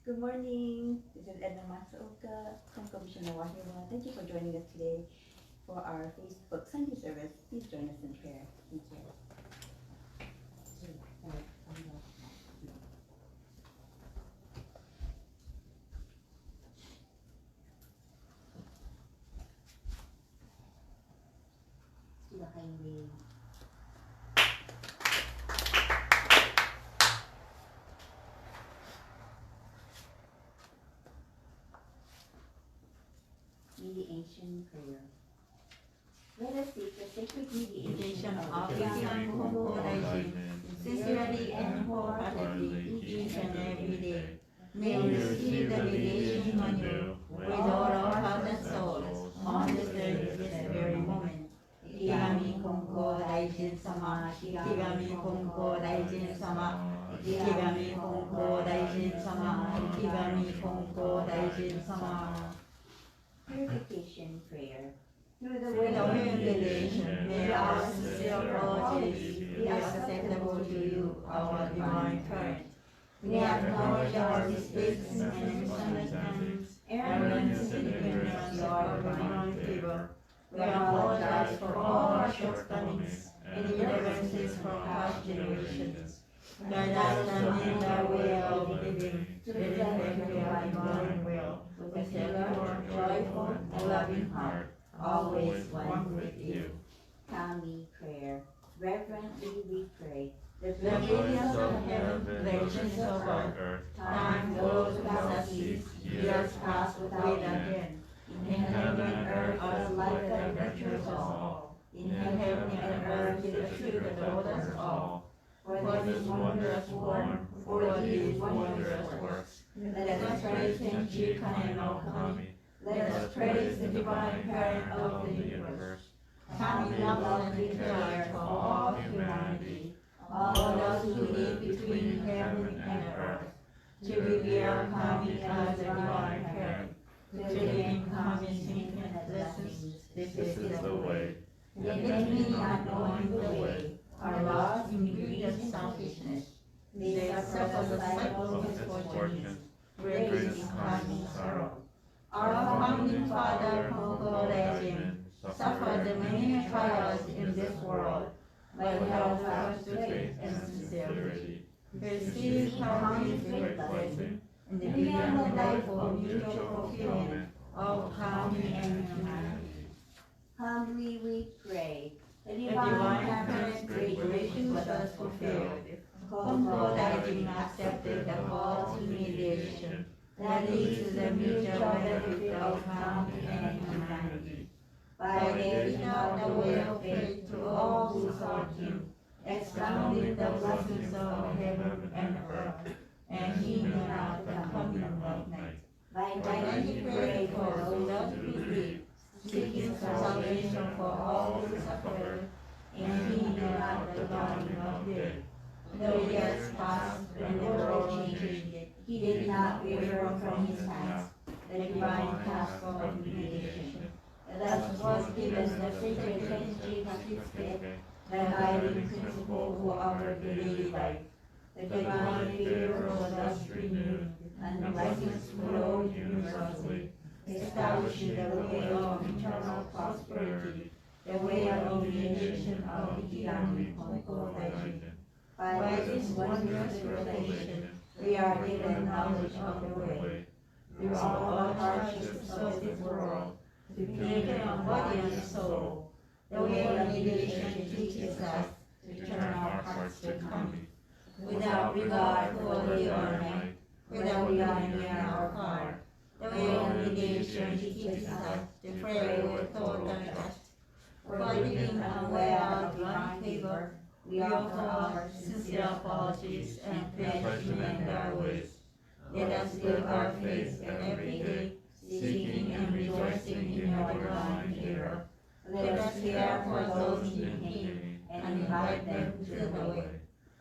Good morning. This is Edna Matsuoka, Konko Wahiawa. Thank you for joining us today for our Facebook Sunday service. Please join us in prayer. Thank you. Mediation prayer. Let us seek the sacred mediation of the young Konko sincerely and wholeheartedly each and every day. May we receive the mediation anew with all our hearts and souls on this very moment. Ikigami Konko Daijin Sama, Ikigami Konko Daijin Sama, Ikigami Konko Daijin Sama, Ikigami Konko Daijin Sama. Purification prayer. Through the way of humiliation, may our sincere apologies be acceptable to you, our divine parent. We acknowledge our mistakes and misunderstandings, errors and ignorance of our divine favor. We apologize for all our shortcomings and irreverences from past generations. Guide us in the way of living to the effect of your divine will, with a pure, joyful, and loving heart, always one with you. Kami prayer. Reverently we pray. The brilliance of heaven, the richness of earth, time flows without cease, years pass without end. In heaven and earth are the light that nurtures all. In heaven and earth is the truth that holds us all. For this wondrous born, for these wondrous works, let us praise Tenchi Kane no Kami. Let us praise the divine parent of the universe. Kami loves and desires for all humanity, all those who live between heaven and earth, to revere Kami as the divine parent, to live in Kami's infinite blessings. This is the way. Yet many not knowing the way are lost in greed and selfishness. They suffer the cycle of misfortunes, raising Kami's sorrow. Our founding father, Konko Daijin, suffered the many trials in this world, but held fast to faith and sincerity. Received Kami's great blessing, and began the life of mutual fulfillment of Kami and humanity. Humbly we pray. The divine parent's great wish was thus fulfilled. Konko Daijin accepted the call to mediation that leads to the mutual benefit of Kami and humanity. By giving out the way of faith to all who sought him, expounding the blessings of heaven and earth, and he knew not the coming of night. By he prayed for those who believe, seeking salvation for all who suffer, and he knew not the dawning of day. Though years passed and the world changed, he did not waver from his task, the divine task of mediation. Thus was given the sacred Tenchi Katsuke, the guiding principle for our daily life. The divine favor was thus renewed, and the blessings flowed universally, establishing the way of eternal prosperity, the way of mediation of Ikigami Konko Daijin. By this wondrous revelation, we are given knowledge of the way, through all the hardships of this world, to gain on body and soul. The way of mediation teaches us to turn our hearts to Kami, without regard for day or night, without regarding our heart. The way of mediation teaches us to pray with thought and trust. For living unaware of divine favor, we offer our sincere apologies and pray to mend our ways. Let us live our faith every day, seeking and rejoicing in your divine favor. Let us care for those in pain and invite them to the way.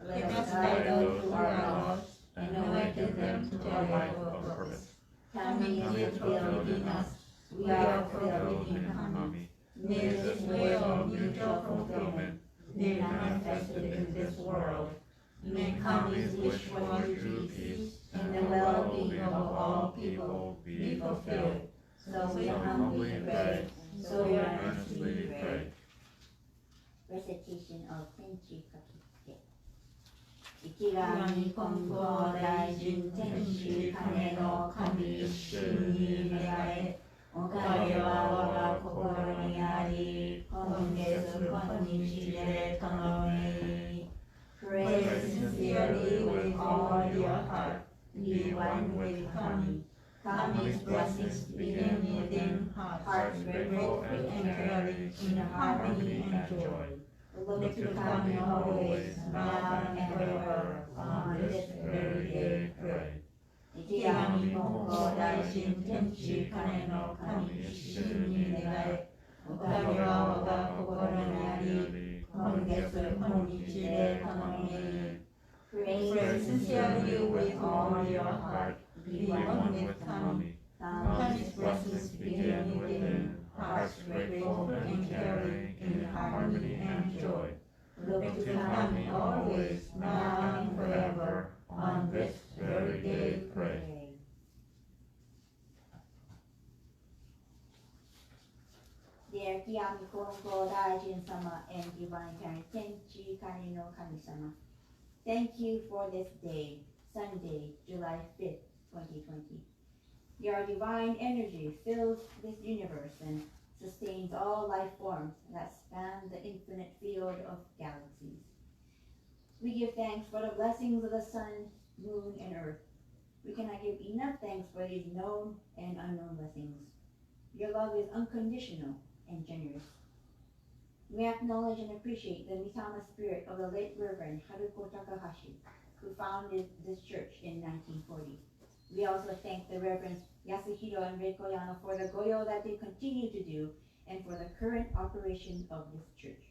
Let us guide those who are lost and awaken them to a life of purpose. Kami is filled in us. We are fulfilled in Kami. May this way of mutual fulfillment be manifested in this world. May Kami's wish for true peace and the well-being of all people be fulfilled. So we humbly pray, so we earnestly pray. Recitation of Tenchi Kakite. Ikigami Konko Daijin Tenchi Kane no Kami Ishin ni Negae. Okage wa waga kokoro ni ari. Kongetsu konnichi de tonomei. Pray sincerely with all your heart. Be one with Kami. Kami's blessings begin within hearts grateful and caring in harmony and joy. Look to Kami always, now and forever, on this very day pray. Ikigami Konko Daishin Tenchi Kane no Kami Ishin ni Negae. Okage wa waga kokoro ni ari. Kongetsu konnichi de tonomei. Pray sincerely with all your heart. Be one with Kami. Kami's blessings begin within hearts grateful and caring in harmony and joy. Look to Kami always, now and forever, on this very day pray. Dear Kiyami Konko Daijin-sama and Divine Parent Tenchi Kane no Kami-sama, thank you for this day, Sunday, July 5th, 2020. Your divine energy fills this universe and sustains all life forms that span the infinite field of galaxies. We give thanks for the blessings of the sun, moon, and earth. We cannot give enough thanks for these known and unknown blessings. Your love is unconditional and generous. We acknowledge and appreciate the Mitama spirit of the late Reverend Haruko Takahashi, who founded this church in 1940. We also thank the Reverends Yasuhiro and Reiko Yano for the goyo that they continue to do and for the current operation of this church.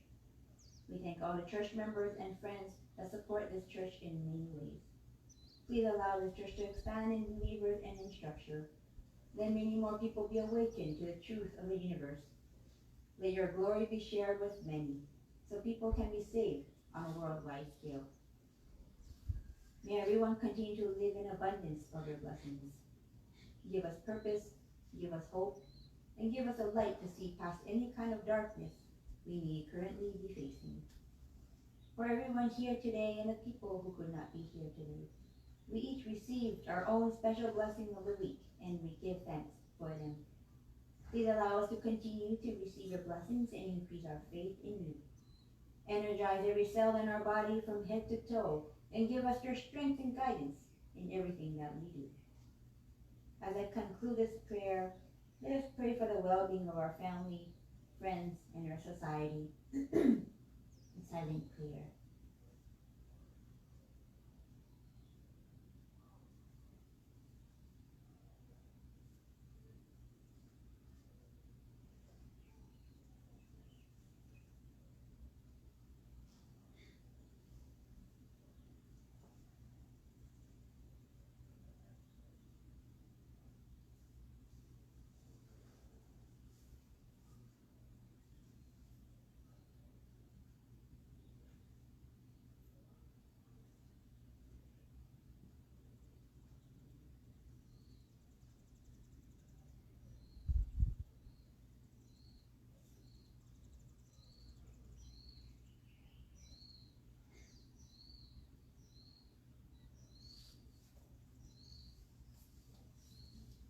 We thank all the church members and friends that support this church in many ways. Please allow this church to expand in believers and in structure. Let many more people be awakened to the truth of the universe. Let your glory be shared with many, so people can be saved on a worldwide scale. May everyone continue to live in abundance of your blessings. Give us purpose, give us hope, and give us a light to see past any kind of darkness we may currently be facing. For everyone here today and the people who could not be here today, we each received our own special blessing of the week, and we give thanks for them. Please allow us to continue to receive your blessings and increase our faith in you. Energize every cell in our body from head to toe, and give us your strength and guidance in everything that we do. As I conclude this prayer, let us pray for the well-being of our family, friends, and our society. Silent prayer.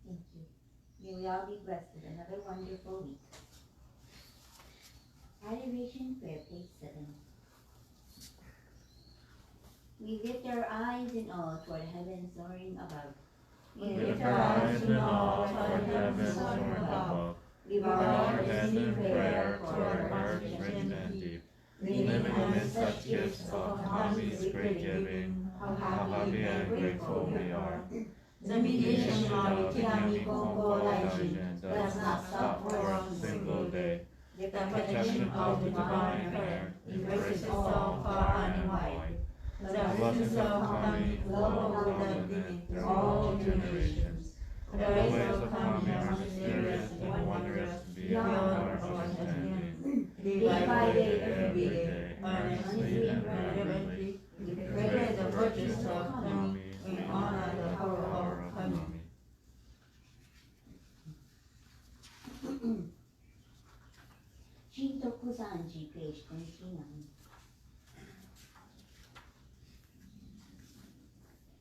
Thank you. May we all be blessed with another wonderful week. Adoration Prayer, page 7. We lift our eyes in awe toward heaven soaring above. We lift our eyes in awe toward heaven soaring above. We bow our heads in prayer toward earth rich and deep. We live amidst such gifts of Kami's great giving. How happy and grateful we are. The mediation of Ikigami Konko Daijin does not stop for a single day. The protection of the Divine Parent embraces all far and wide. The blessings of Kami flow over the living through all generations. The ways of Kami are mysterious and wondrous beyond our understanding. Day by day, every day, earnestly and reverently, we pray the virtues of Kami and honor the power of Kami. 13, page 29.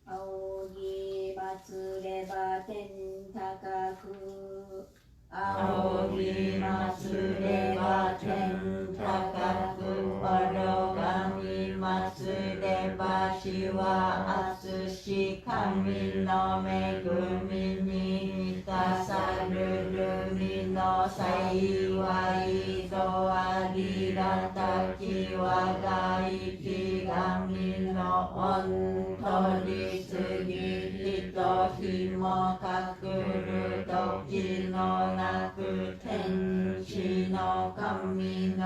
仰ぎ祭れば天高く仰ぎ祭れば天高く我がみ祭ればしは厚し神の恵みに満たさるるみの幸いとありがたき我が生き神の御取り次ぎと日もかくる時のなく天地の神の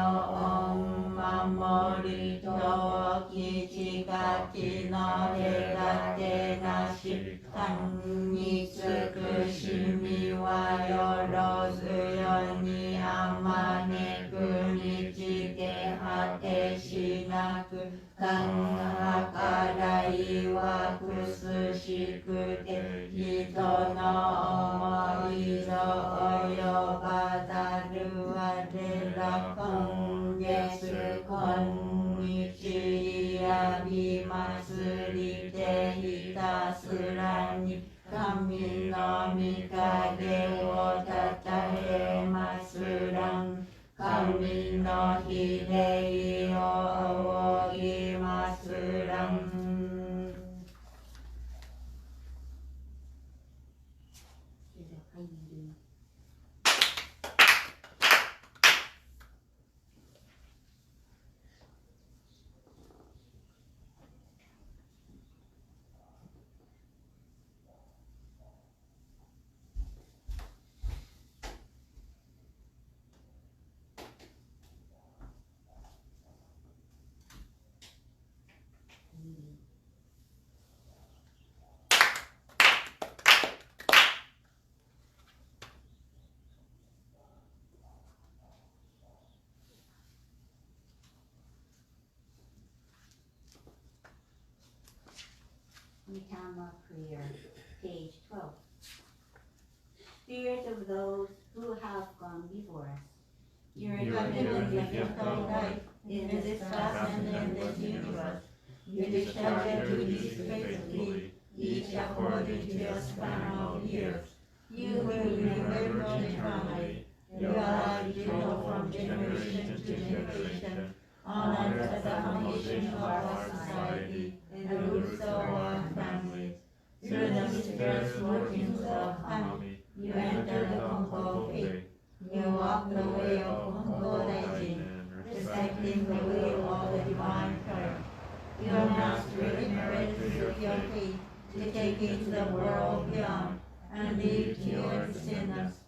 御守りときかきの隔てなし神に尽くしみはよろずよにあまねくにちけ果てしなくかんはからいはくすしくて人の思いの及ばざる我ら今月今日やび祭りてひたすらに神の御影をたたえますらん神の比例を仰ぎますらん。Mitama prayer, page 12. Spirit of those who have gone before us, Your covenant gift of life in this past and in this universe. You discharge your duties faithfully, each according to your span of years. You who remember eternally, you are eligible from generation to generation, honored as the foundation of our society and the roots of our families. Through the mysterious workings of Kami, you enter the Konko faith. You walk the way of Konko Daijin, respecting the will of the divine parent. You announce remembrance of your faith to take into the world beyond and leave to your descendants.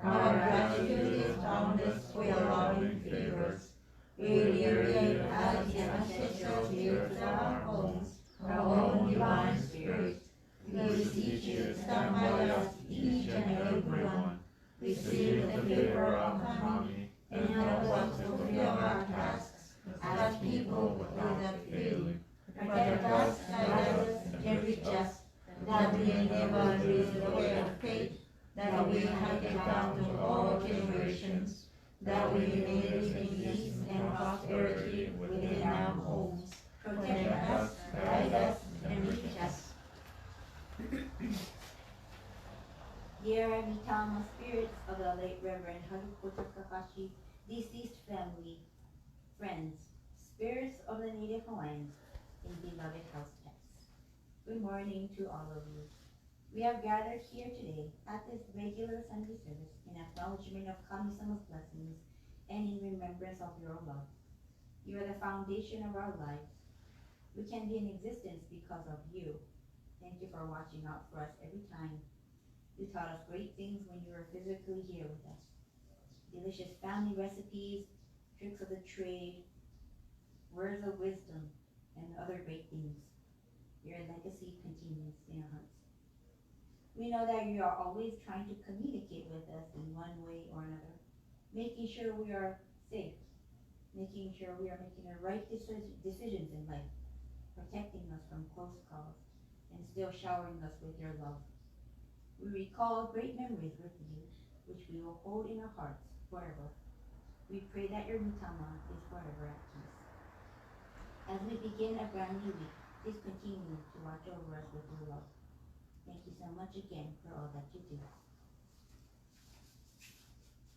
Our gratitude is boundless for your loving favors. We reiterate as the ancestral spirits of our homes, our own divine spirits. We beseech you to stand by us, each and every one. Receive the favor of Kami and help us to fulfill our tasks as people without failing. Protect us, guide us, and reach us, that we may never lose the way of faith, that we may get down to all generations, that we may live in peace and prosperity within our homes. Protect us, guide us, and reach us. Dear Mitama spirits of the late Reverend Haruko Takahashi, deceased family, friends, spirits of the native Hawaiians, and beloved house pets. Good morning to all of you. We have gathered here today at this regular Sunday service in acknowledgement of Kami-sama's blessings and in remembrance of your love. You are the foundation of our lives. We can be in existence because of you. Thank you for watching out for us every time. You taught us great things when you were physically here with us. Delicious family recipes, tricks of the trade, words of wisdom, and other great things. Your legacy continues in our hearts. We know that you are always trying to communicate with us in one way or another, making sure we are safe, making sure we are making the right decisions in life, protecting us from close calls, and still showering us with your love. We recall great memories with you, which we will hold in our hearts forever. We pray that your mitama is forever at peace. As we begin a brand new week, please continue to watch over us with your love. Thank you so much again for all that you do.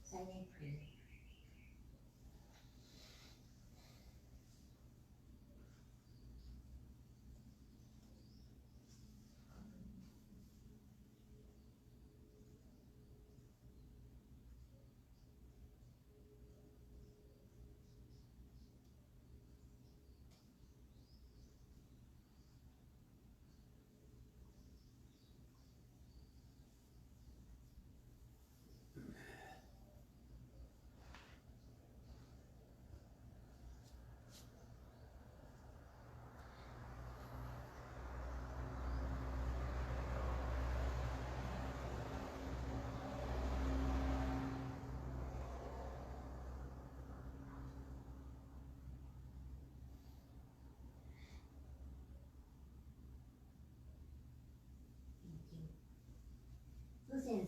Silent prayer.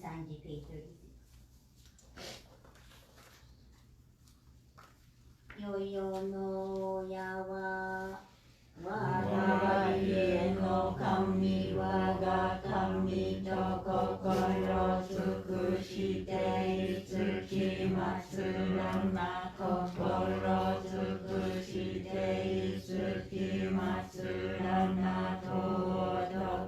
Sanji, page 36. Yo no yawa wagaie no kami waga kami to kokoro tsukushite itsukimasu nana kokoro tsukushite itsukimasu nana to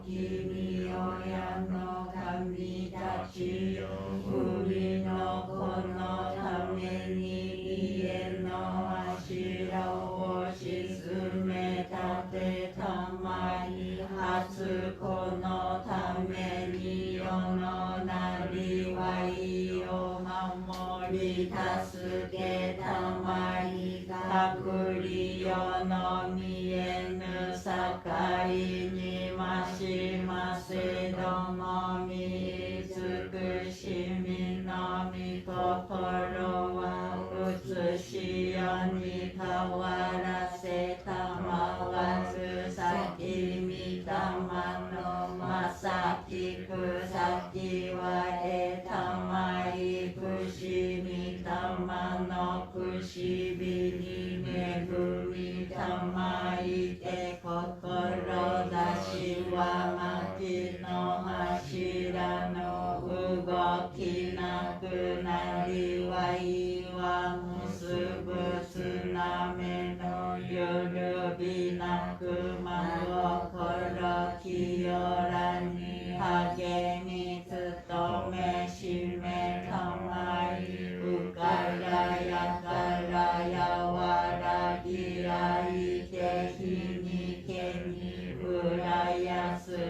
kimi oya no kami tachi umi no kono tame ni ie no ashira o shisume tate tamai hatsu kono tame ni yono nari wai o mamori tasuke tamai kakuri yono mienu sakai ni mashimase domo mi tsukushimi no mi kokoro wa utsushi yo ni kawarase tamawazu saki mi tama no masaki kusaki wa e tamai kushimi tama no kushibi ni megumi tamai te kokoro dashi wa maki no hashira no ugoki naku nari wai wa musubu tsuname no yorubi naku makokoro kiyora ni hagemi tsutome shime tamai ukara yakara yawaragi aite hini keni urayasu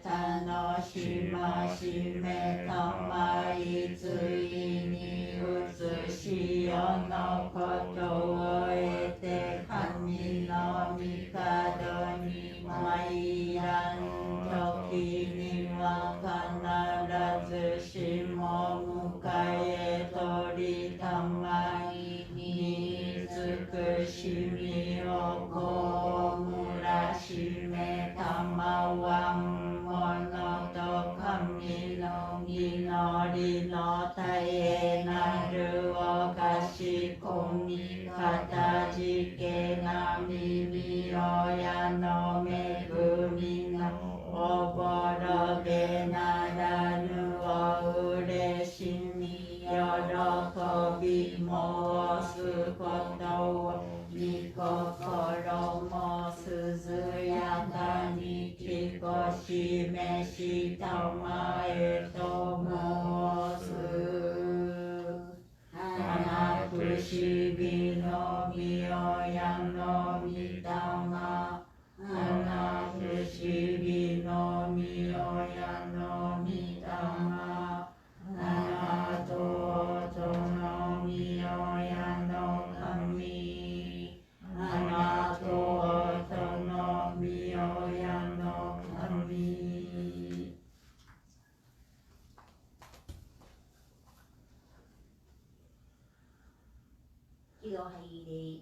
tano shima shime tamai tsui ni utsushi yo no koto o ete kami no mikado ni mairan toki ni wa kanarazu shimo mukae tori tamai ni tsukushimi o komurashime tamawan mono to kami no minori no tae naru o kashikomi katajike na mimi oya no megumi no oboroge nararu o ureshimi yorokobi mo osu koto ni kokoro mo suzuyaka ni kikoshime shitamae to mo su hanakushibi no miyoya no mitama hanakushibi no miyoya no mitama hanato no miyoya no kami hanato no miyoya no kami. 気を入れ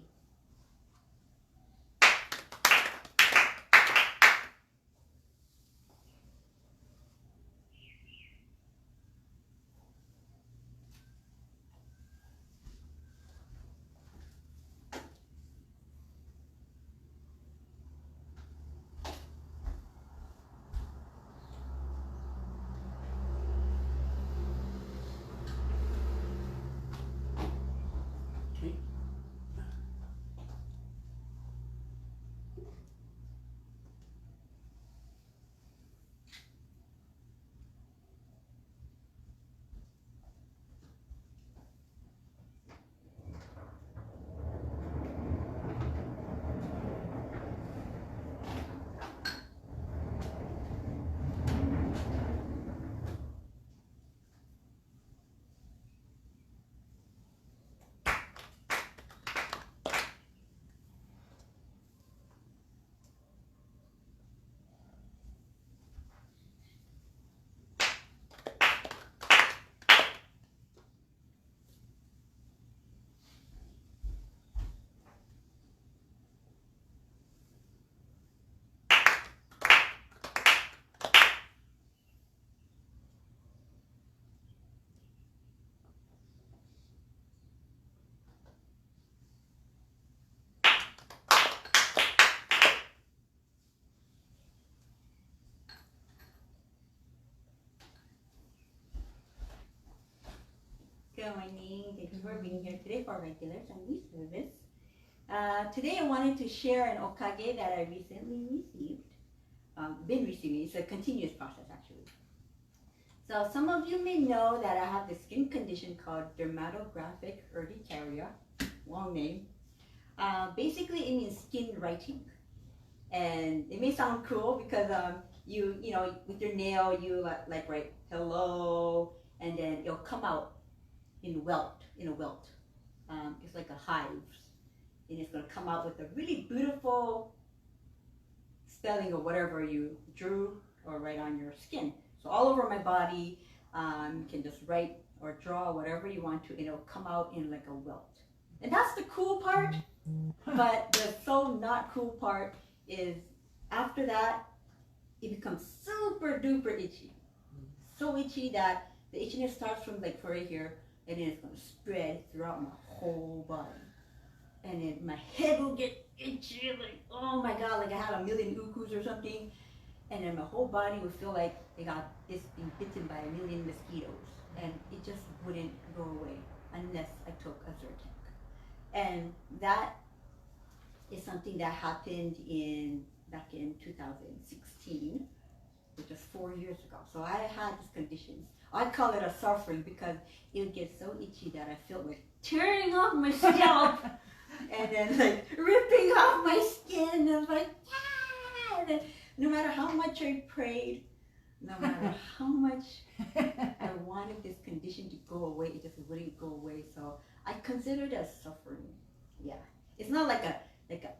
Good morning. Thank you for being here today for our regular Sunday service. Today I wanted to share an okage that I recently received. Been receiving. It's a continuous process actually. So some of you may know that I have this skin condition called dermatographic urticaria. Long name. Basically it means skin writing. And it may sound cool because you know with your nail you like write hello, and then it'll come out in a welt. It's like a hive, and it's going to come out with a really beautiful spelling of whatever you drew or write on your skin. So all over my body, you can just write or draw whatever you want to, and it'll come out in like a welt. And that's the cool part. But the so not cool part is after that, it becomes super duper itchy. So itchy that the itchiness starts from like right here, and then it's going to spread throughout my whole body. And then my head will get itchy, like, oh my God, like I had a million ukus or something. And then my whole body would feel like it's being bitten by a million mosquitoes. And it just wouldn't go away unless I took a Zyrtec. And that is something that happened back in 2016, which was 4 years ago. So I had this condition. I call it a suffering because it would get so itchy that I felt like tearing off my scalp and then like ripping off my skin. And I was like, yeah! And then, no matter how much I prayed, no matter how much I wanted this condition to go away, it just wouldn't go away. So I consider it as suffering. Yeah, it's not like a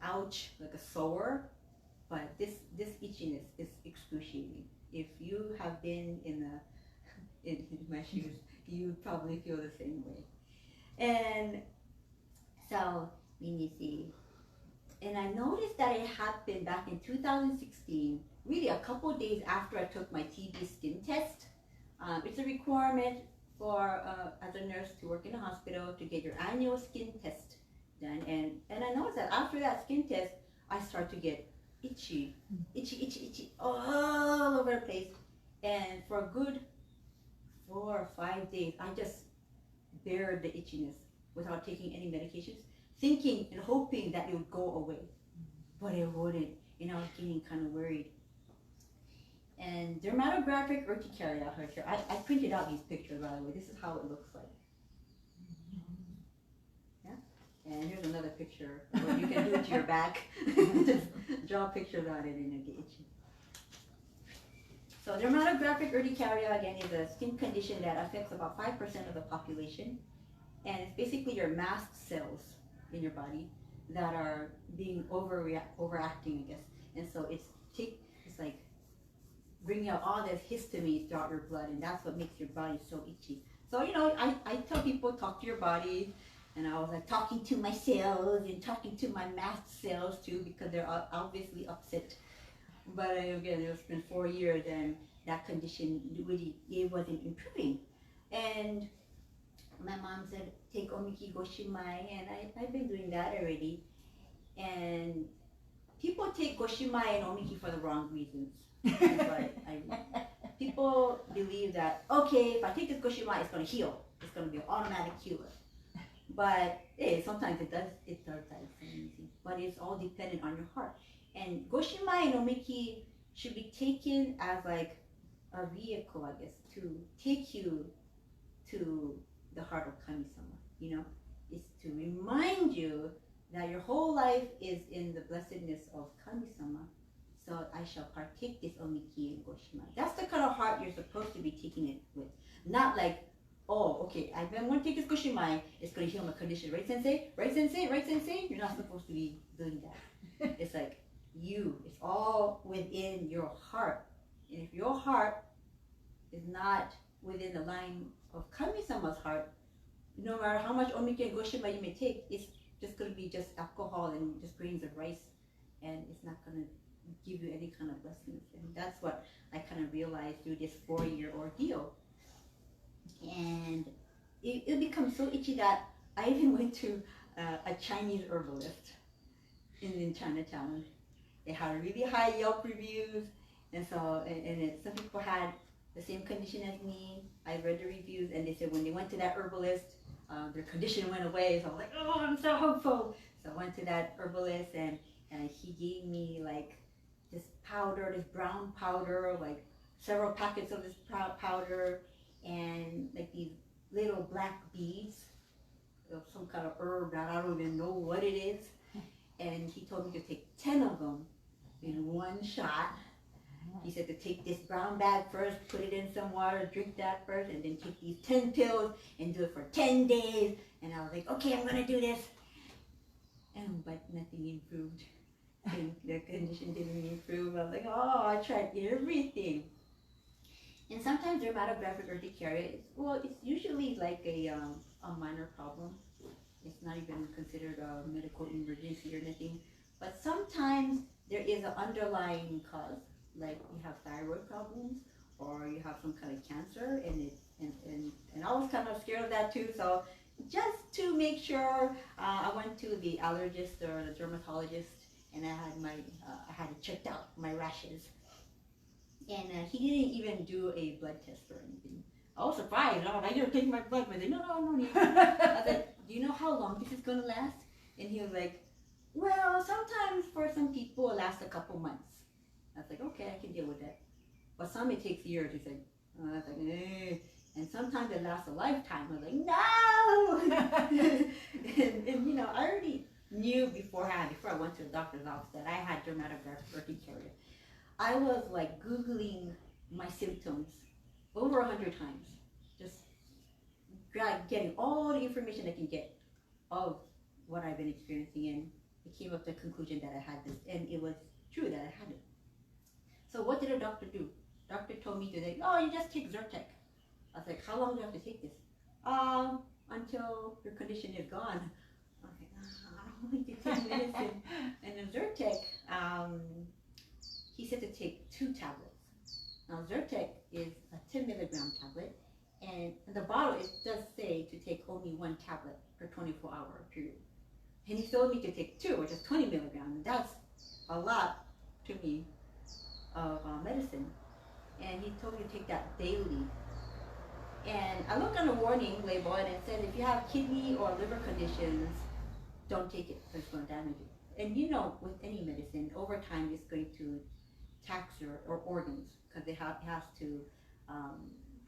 ouch, like a sore, but this itchiness is excruciating. If you have been in my shoes, you probably feel the same way. And so let me see. And I noticed that it happened back in 2016, really a couple of days after I took my TB skin test. It's a requirement for as a nurse to work in a hospital to get your annual skin test done. And I noticed that after that skin test, I start to get itchy all over the place. And for a good 4 or 5 days, I just bared the itchiness without taking any medications, thinking and hoping that it would go away, but it wouldn't, and I was getting kind of worried. And dermatographic urticaria, I printed out these pictures, by the way. This is how it looks like. Yeah, and here's another picture where you can do it to your back. Just draw pictures on it and it'll get itchy. So dermatographic urticaria, again, is a skin condition that affects about 5% of the population. And it's basically your mast cells in your body that are being overacting, I guess. And so it's like bringing out all this histamine throughout your blood, and that's what makes your body so itchy. So, you know, I tell people, talk to your body, and I was like talking to my cells and talking to my mast cells too, because they're obviously upset. But again, it's been 4 years, and that condition really, it wasn't improving. And my mom said, take omiki goshimai, and I've been doing that already. And people take goshimai and omiki for the wrong reasons. People believe that, okay, if I take this goshimai, it's going to heal. It's going to be an automatic cure. But hey, sometimes it does that. It's easy. But it's all dependent on your heart. And goshimai and omiki should be taken as like a vehicle, I guess, to take you to the heart of Kami-sama. You know, it's to remind you that your whole life is in the blessedness of Kami-sama. So I shall partake this omiki and goshimai. That's the kind of heart you're supposed to be taking it with. Not like, oh, okay, I want to take this goshimai, it's going to heal my condition. Right, sensei? Right, sensei? Right, sensei? You're not supposed to be doing that. It's like it's all within your heart. And if your heart is not within the line of Kami-sama's heart, no matter how much omiki and goshimai you may take, it's just going to be just alcohol and just grains of rice, and it's not going to give you any kind of blessings. And that's what I kind of realized through this 4-year ordeal. And it becomes so itchy that I even went to a Chinese herbalist in Chinatown. They had really high Yelp reviews, and so some people had the same condition as me. I read the reviews, and they said when they went to that herbalist, their condition went away. So I was like, oh, I'm so hopeful. So I went to that herbalist, and he gave me like this powder, this brown powder, like several packets of this powder, and like these little black beads of some kind of herb that I don't even know what it is. And he told me to take 10 of them in one shot. He said to take this brown bag first, put it in some water, drink that first, and then take these 10 pills and do it for 10 days. And I was like, okay, I'm gonna do this. But nothing improved. And the condition didn't improve. I was like, oh, I tried everything. And sometimes dermatographic urticaria, it's usually like a minor problem. It's not even considered a medical emergency or anything. But sometimes there is an underlying cause, like you have thyroid problems or you have some kind of cancer, and I was kind of scared of that too. So just to make sure, I went to the allergist or the dermatologist, and I had it checked out, my rashes. And he didn't even do a blood test or anything. I was surprised. I was like, you're taking my blood. I said, no need. I said, do you know how long this is going to last? And he was like, well, sometimes for some people it lasts a couple months. I was like, okay, I can deal with that. But some it takes years. He said, I was like, eh. And sometimes it lasts a lifetime. I was like, no! and I already knew beforehand, before I went to the doctor's office, that I had dermatographic urticaria. I was like Googling my symptoms over 100 times, just getting all the information I can get of what I've been experiencing, and it came up to the conclusion that I had this, and it was true that I had it. So what did a doctor do? Doctor told me today, oh, you just take Zyrtec. I was like, how long do I have to take this? Until your condition is gone. I was like, I don't want to take medicine. And the Zyrtec, he said to take 2 tablets. Now Zyrtec is a 10 milligram tablet, and in the bottle it does say to take only 1 tablet per 24-hour period. And he told me to take 2, which is 20 milligrams, and that's a lot to me of medicine. And he told me to take that daily. And I looked on the warning label, and it said if you have kidney or liver conditions, don't take it because it's going to damage it. And with any medicine, over time it's going to tax your organs because it has to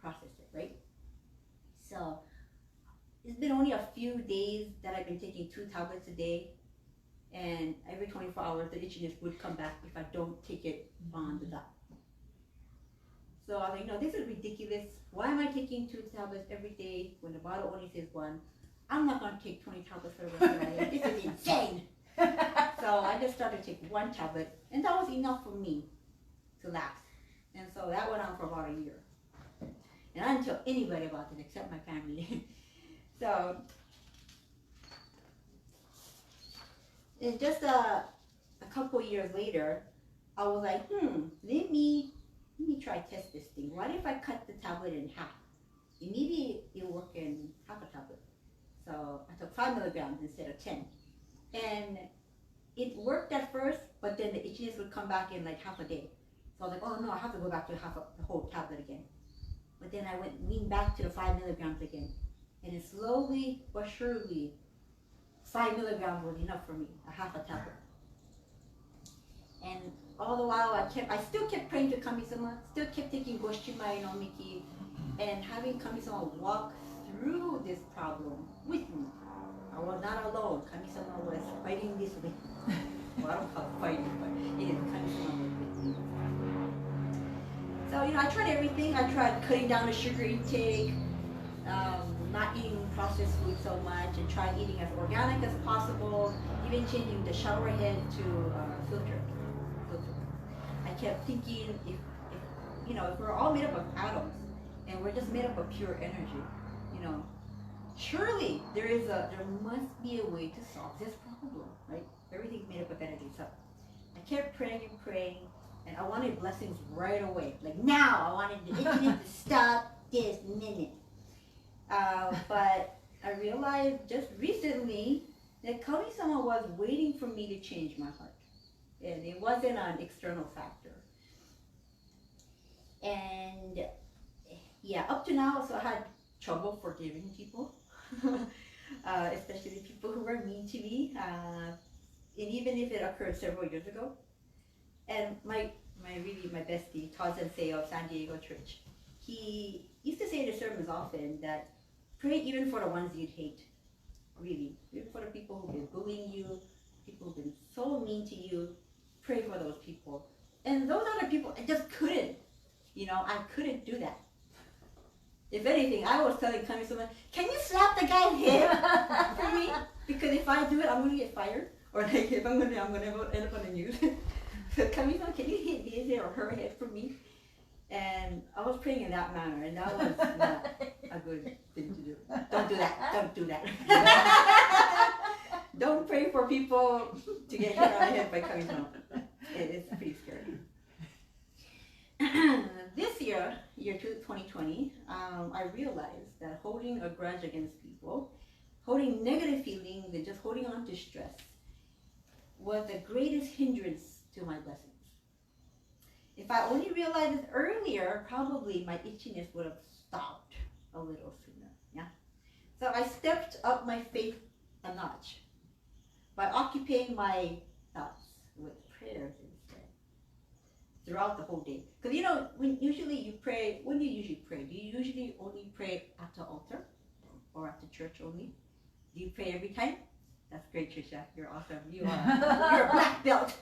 process it, right? So it's been only a few days that I've been taking 2 tablets a day, and every 24 hours the itchiness would come back if I don't take it on the dot. So I was like, no, this is ridiculous. Why am I taking 2 tablets every day when the bottle only says 1? I'm not going to take 20 tablets for the rest of my life. This is insane. So I just started to take 1 tablet, and that was enough for me to last. And so that went on for about a year. And I didn't tell anybody about it except my family. So and just a couple years later, I was like, let me try test this thing. What if I cut the tablet in half? And maybe it'll work in half a tablet. So I took 5 milligrams instead of 10. And it worked at first, but then the itchiness would come back in like half a day. So I was like, oh no, I have to go back to the whole tablet again. But then I leaned back to the 5 milligrams again. And it slowly but surely, 5 milligrams was enough for me, a half a tablet. And all the while I still kept praying to Kami-sama, still kept taking Goshimai no Miki, and having Kami-sama walk through this problem with me. I was not alone. Kami-sama was fighting this with me. Well, I don't call it fighting, but it is Kami-sama was with me. So, I tried everything. I tried cutting down the sugar intake, not eating processed food so much, and tried eating as organic as possible, even changing the shower head to filter. I kept thinking if we're all made up of atoms and we're just made up of pure energy, surely there must be a way to solve this problem, right? Everything's made up of energy. So I kept praying and praying, and I wanted blessings right away. Like now, I wanted the itchiness to stop this minute. But I realized just recently that Kami-sama was waiting for me to change my heart. And it wasn't an external factor. And yeah, up to now, so I had trouble forgiving people, especially people who were mean to me, and even if it occurred several years ago. And my bestie, Todd Sensei of San Diego Church, he used to say in his sermons often that pray even for the ones you'd hate, really. Even for the people who've been bullying you, people who've been so mean to you, pray for those people. And those other people, I just couldn't, I couldn't do that. If anything, I was telling Kami-sama, can you slap the guy's head for me? Because if I do it, I'm going to get fired. Or like, if I'm going to end up on the news. So Kami-sama, can you hit his head or her head for me? And I was praying in that manner, and that was not a good thing to do. Don't do that. Don't do that. Don't pray for people to get hit on the head by Kami-sama. It's pretty scary. This year 2020, I realized that holding a grudge against people, holding negative feelings, and just holding on to stress was the greatest hindrance to my blessings. If I only realized it earlier, probably my itchiness would have stopped a little sooner. Yeah. So I stepped up my faith a notch by occupying my thoughts with prayers instead throughout the whole day. Because when usually you pray, when do you usually pray? Do you usually only pray at the altar or at the church only? Do you pray every time? That's great, Trisha. You're awesome. You're a black belt.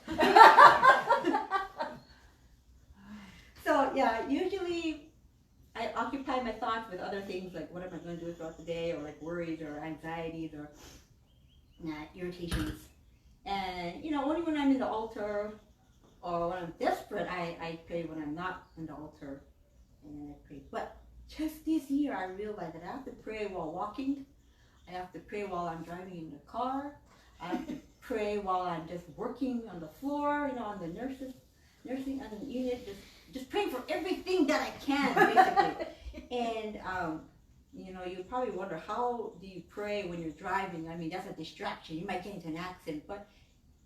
So yeah, usually I occupy my thoughts with other things like what am I going to do throughout the day, or like worries or anxieties or irritations. And only when I'm in the altar or when I'm desperate, I pray. When I'm not in the altar, and I pray. But just this year, I realized that I have to pray while walking. I have to pray while I'm driving in the car. I have to pray while I'm just working on the floor, on the nursing on the unit, just praying for everything that I can, basically. And you probably wonder, how do you pray when you're driving? I mean, that's a distraction. You might get into an accident, but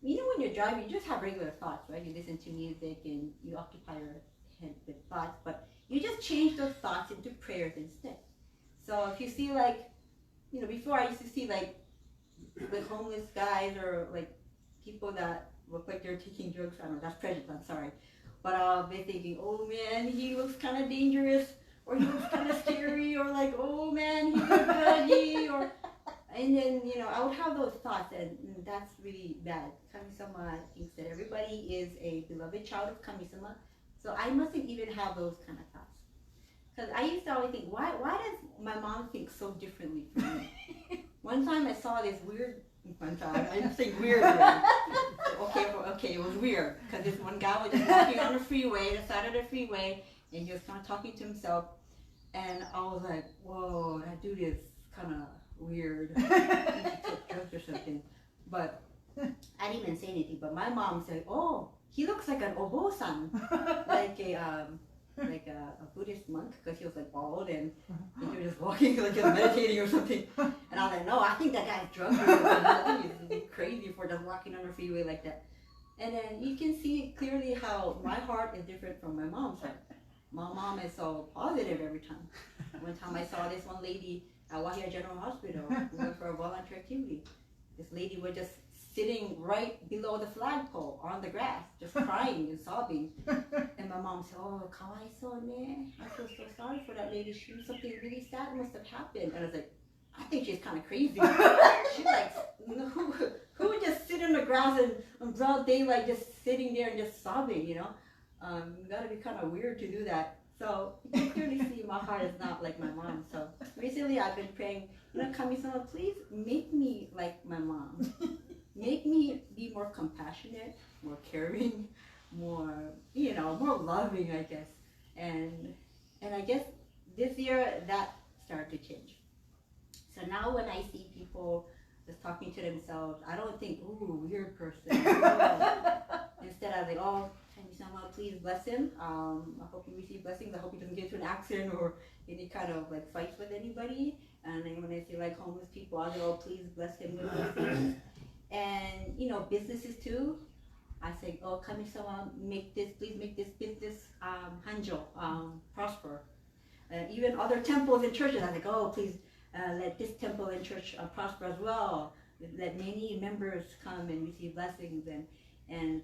when you're driving, you just have regular thoughts, right? You listen to music and you occupy your head with thoughts, but you just change those thoughts into prayers instead. So if you see before I used to see like homeless guys or like people that look like they're taking drugs. I don't know, that's prejudice, I'm sorry. But I'll be thinking, oh man, he looks kind of dangerous, or he looks kind of scary, or like, oh man, he's grudgy, and then, I would have those thoughts, and that's really bad. Kami-sama thinks that everybody is a beloved child of Kami-sama, so I mustn't even have those kind of thoughts. Because I used to always think, why does my mom think so differently from me? One time I saw this weird, I didn't think weird. Okay, it was weird. Because this one guy was just walking on the freeway, the side of the freeway, and he was kind of talking to himself. And I was like, whoa, that dude is kind of weird. He should take drugs or something. But I didn't even say anything. But my mom said, oh, he looks like an obo-san, like a Buddhist monk, because he was like bald and he was just walking like he was meditating or something. And I was like, no, I think that guy's drunk or something. I think he's crazy for just walking on the freeway like that. And then you can see clearly how my heart is different from my mom's heart. My mom is so positive every time. One time I saw this one lady at Wahiawa General Hospital. We went for a volunteer activity. This lady was just sitting right below the flagpole on the grass, just crying and sobbing. And my mom said, oh, kawaii-so ne. I feel so sorry for that lady. Something really sad must have happened. And I was like, I think she's kind of crazy. She's like, who would just sit in the grass and on broad daylight just sitting there and just sobbing, You gotta be kind of weird to do that. So you can clearly see my heart is not like my mom. So recently I've been praying, Kami-sama, please make me like my mom. Make me be more compassionate, more caring, more, more loving, I guess. And I guess this year that started to change. So now when I see people just talking to themselves, I don't think, ooh, weird person. Instead I was like, oh, Kami-sama, please bless him. I hope he receives blessings. I hope he doesn't get into an accident or any kind of like fights with anybody. And then when I see like homeless people, I'll go, oh, please bless him with blessings. And businesses too. I say, oh, Kami-sama, please make this business hanjo, prosper. Even other temples and churches, I was like, oh, please let this temple and church prosper as well. Let many members come and receive blessings, and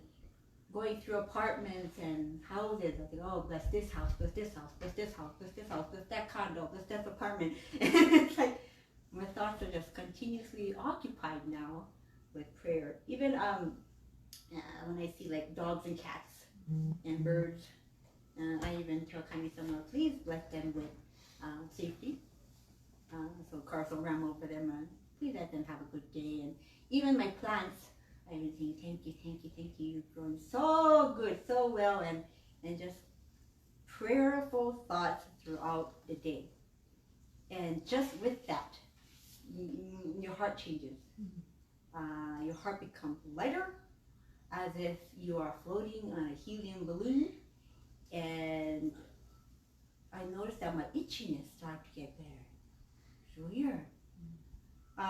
going through apartments and houses. I think, oh, bless this house, bless this house, bless this house, bless this house, bless that condo, bless that apartment. And it's like my thoughts are just continuously occupied now with prayer. Even when I see like dogs and cats and birds, I even tell Kami-sama, please bless them with safety. So cars don't ram over them. Please let them have a good day. And even my plants, I would say, thank you, thank you, thank you. You've grown so good, so well, and just prayerful thoughts throughout the day. And just with that, your heart changes. Your heart becomes lighter, as if you are floating on a helium balloon. And I noticed that my itchiness started to get better. It's weird.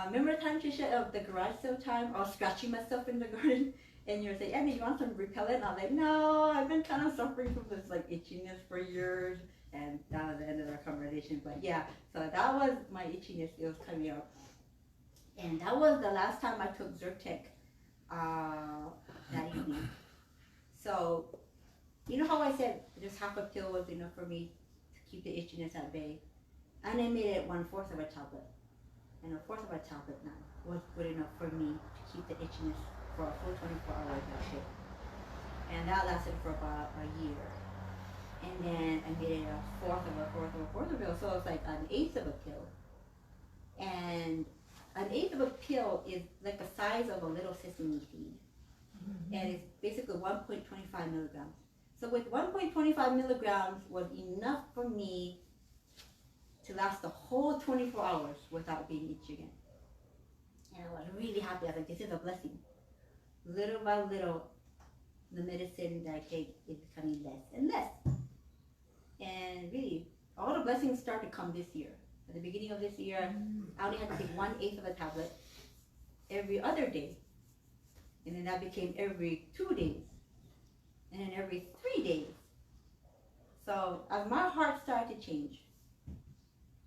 Remember the time, Trisha, of the garage sale time? I was scratching myself in the garden, and you were saying, Andy, you want some repellent? And I was like, no, I've been kind of suffering from this like itchiness for years. And that was the end of our conversation. But yeah, so that was my itchiness. It was coming out. And that was the last time I took Zyrtec that evening. So, you know how I said just half a pill was enough for me to keep the itchiness at bay? And I made it 1/4 of a tablet. And 1/4 of a tablet now was good enough for me to keep the itchiness for a full 24 hours that day. And that lasted for about a year. And then I made it 1/4 of a 1/4 of a 1/4 of a pill, so it's like 1/8 of a pill. And 1/8 of a pill is like the size of a little sesame seed. And it's basically 1.25 milligrams. So with 1.25 milligrams was enough for me to last the whole 24 hours without being itchy again. And I was really happy. I was like, this is a blessing. Little by little, the medicine that I take is becoming less and less. And really, all the blessings start to come this year. At the beginning of this year, I only had to take 1/8 of a tablet every other day. And then that became every 2 days. And then every 3 days. So as my heart started to change,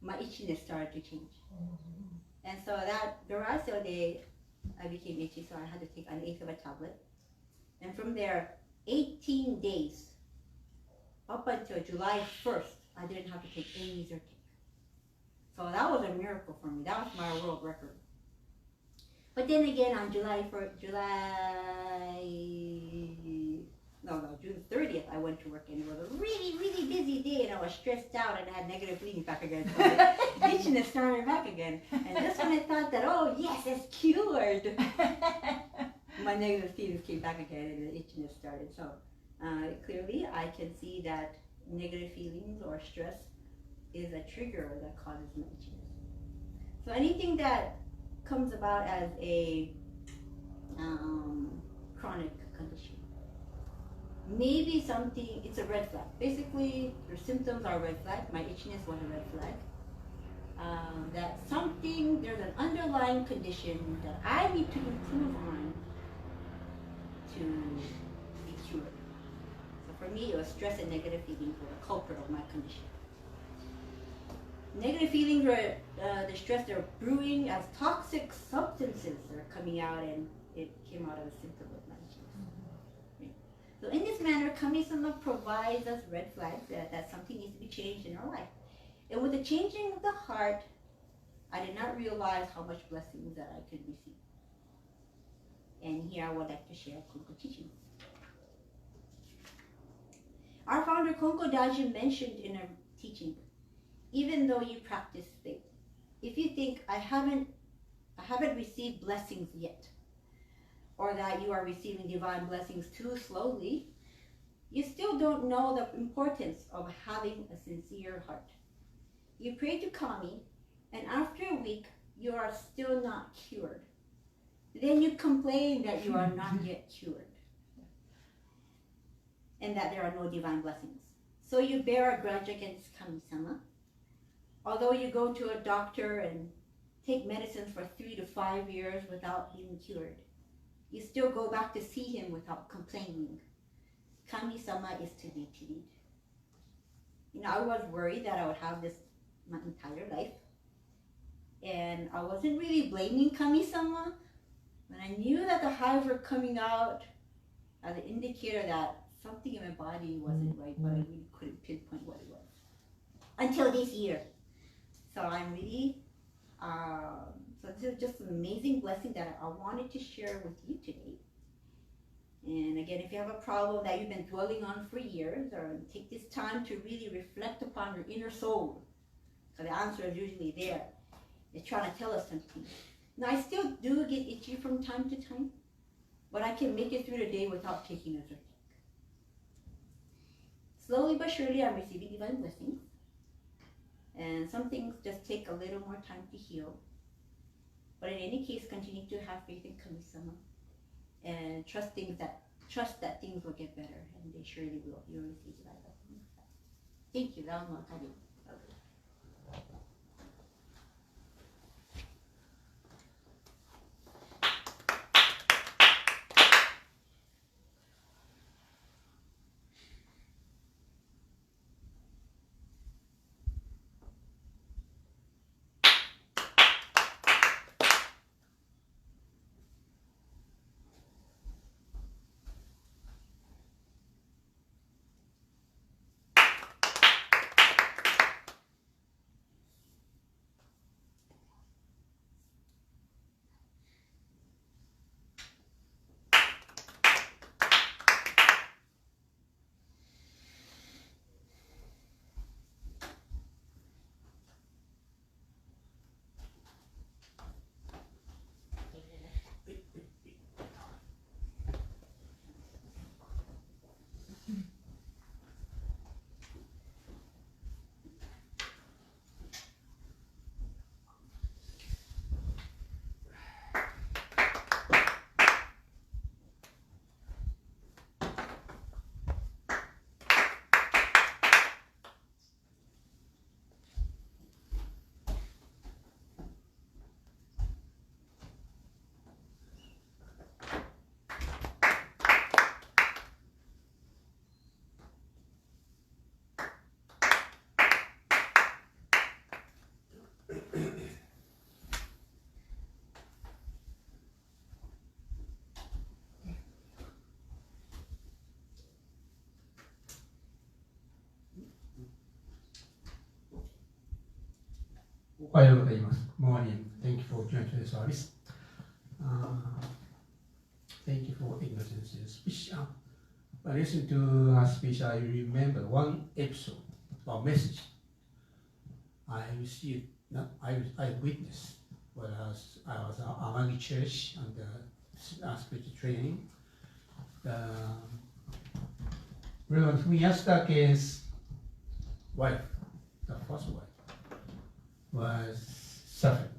my itchiness started to change. And so that garage sale day, I became itchy, so I had to take 1/8 of a tablet. And from there, 18 days, up until July 1st, I didn't have to take any Zyrtec. So that was a miracle for me. That was my world record. But then again, on June 30th, I went to work, and it was a really, really busy day, and I was stressed out, and I had negative feelings back again. So the itchiness started back again. And just when I thought that, oh yes, it's cured, my negative feelings came back again, and the itchiness started. So clearly, I can see that negative feelings or stress is a trigger that causes my itchiness. So anything that comes about as a chronic condition, maybe something, it's a red flag. Basically, your symptoms are red flag. My itchiness was a red flag. That something, there's an underlying condition that I need to improve on to be cured. So for me, it was stress and negative feelings were the culprit of my condition. Negative feelings were the stress they're brewing as toxic substances are coming out, and it came out as a symptom of my itchiness. So in this manner, Kami-sama provides us red flags that something needs to be changed in our life. And with the changing of the heart, I did not realize how much blessings that I could receive. And here I would like to share Konko teaching. Our founder Konko Daji mentioned in her teaching, even though you practice faith, if you think I haven't received blessings yet, or that you are receiving divine blessings too slowly, you still don't know the importance of having a sincere heart. You pray to Kami, and after a week, you are still not cured. Then you complain that you are not yet cured, and that there are no divine blessings. So you bear a grudge against Kami-sama. Although you go to a doctor and take medicines for 3 to 5 years without being cured, you still go back to see him without complaining. Kami-sama is to be pitied. I was worried that I would have this my entire life. And I wasn't really blaming Kami-sama, but I knew that the hives were coming out as an indicator that something in my body wasn't right, but I really couldn't pinpoint what it was until this year. So I'm really, so this is just an amazing blessing that I wanted to share with you today. And again, if you have a problem that you've been dwelling on for years, or take this time to really reflect upon your inner soul, because the answer is usually there. It's trying to tell us something. Now, I still do get itchy from time to time, but I can make it through the day without taking a drink. Slowly but surely, I'm receiving divine blessings. And some things just take a little more time to heal. But in any case, continue to have faith in Kami-sama and trust that things will get better, and they surely will. You'll receive divine blessings. Thank you. Okay. おはようございます。Morning. Thank you for joining the service. Thank you for listening to the speech. By listening to a speech, I remember one episode or message I received. I witnessed when I was at Amagi Church and spiritual training. Reverend Miyashitake's wife, the first wife, was suffering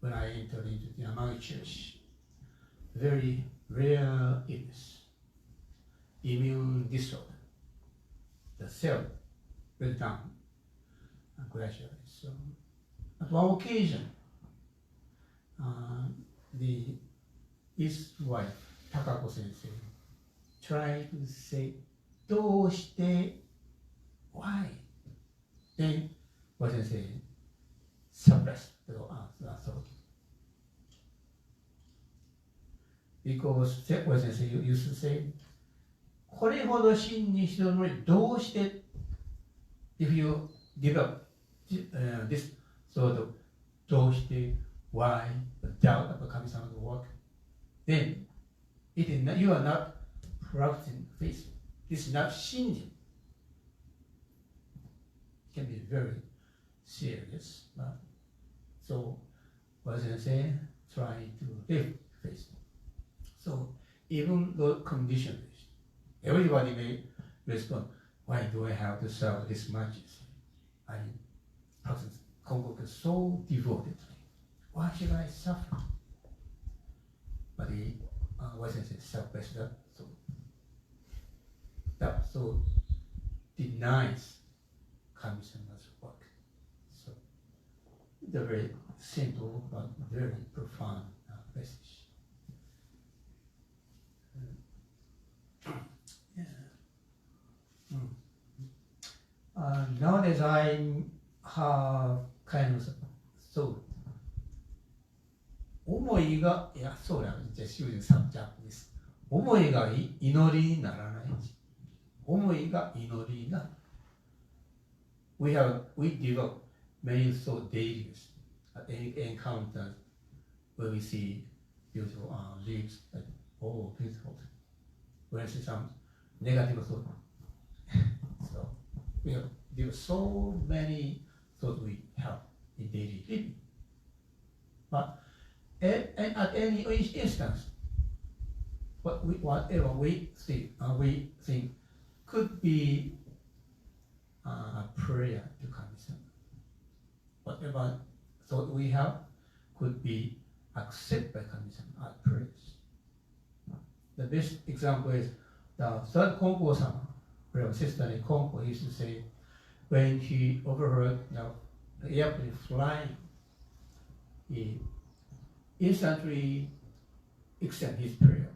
when I entered into the Amagi Church. Very rare illness, immune disorder. The cell went down gradually. So, at one occasion, his wife, Takako Sensei, tried to say, どうして why? Then, what sensei suppressed the thought. Because what sensei used to say, これほど真にしておるのにどうして if you develop this sort of どうして why the doubt about Kami-sama's work, then it is not, you are not practicing faith. This is not shinjin. It can be very serious. So, what sensei trying to live faith. So, even though conditions, everybody may respond, why do I have to serve this much? I practice Konko is so devoted. Why should I suffer? But what sensei suppressed that. That so denies Kami-sama's work. So it's a very simple but very profound message. And always I have kind of thought. 思いが、いや、そうだ、just using some Japanese. 思いが祈りにならない。思いが祈りになる。We develop many thought dailies, encounters where we see beautiful leaves, oh, beautiful. When I see some negative thought, so there are so many thoughts we have in daily living. But at any instance, whatever we think could be a prayer to Kami-sama. Whatever thought we have could be accepted by Kami-sama as prayers. The best example is the third Konko-sama, where sister in Konko used to say, when he overheard the airplane flying, he instantly extended his prayer.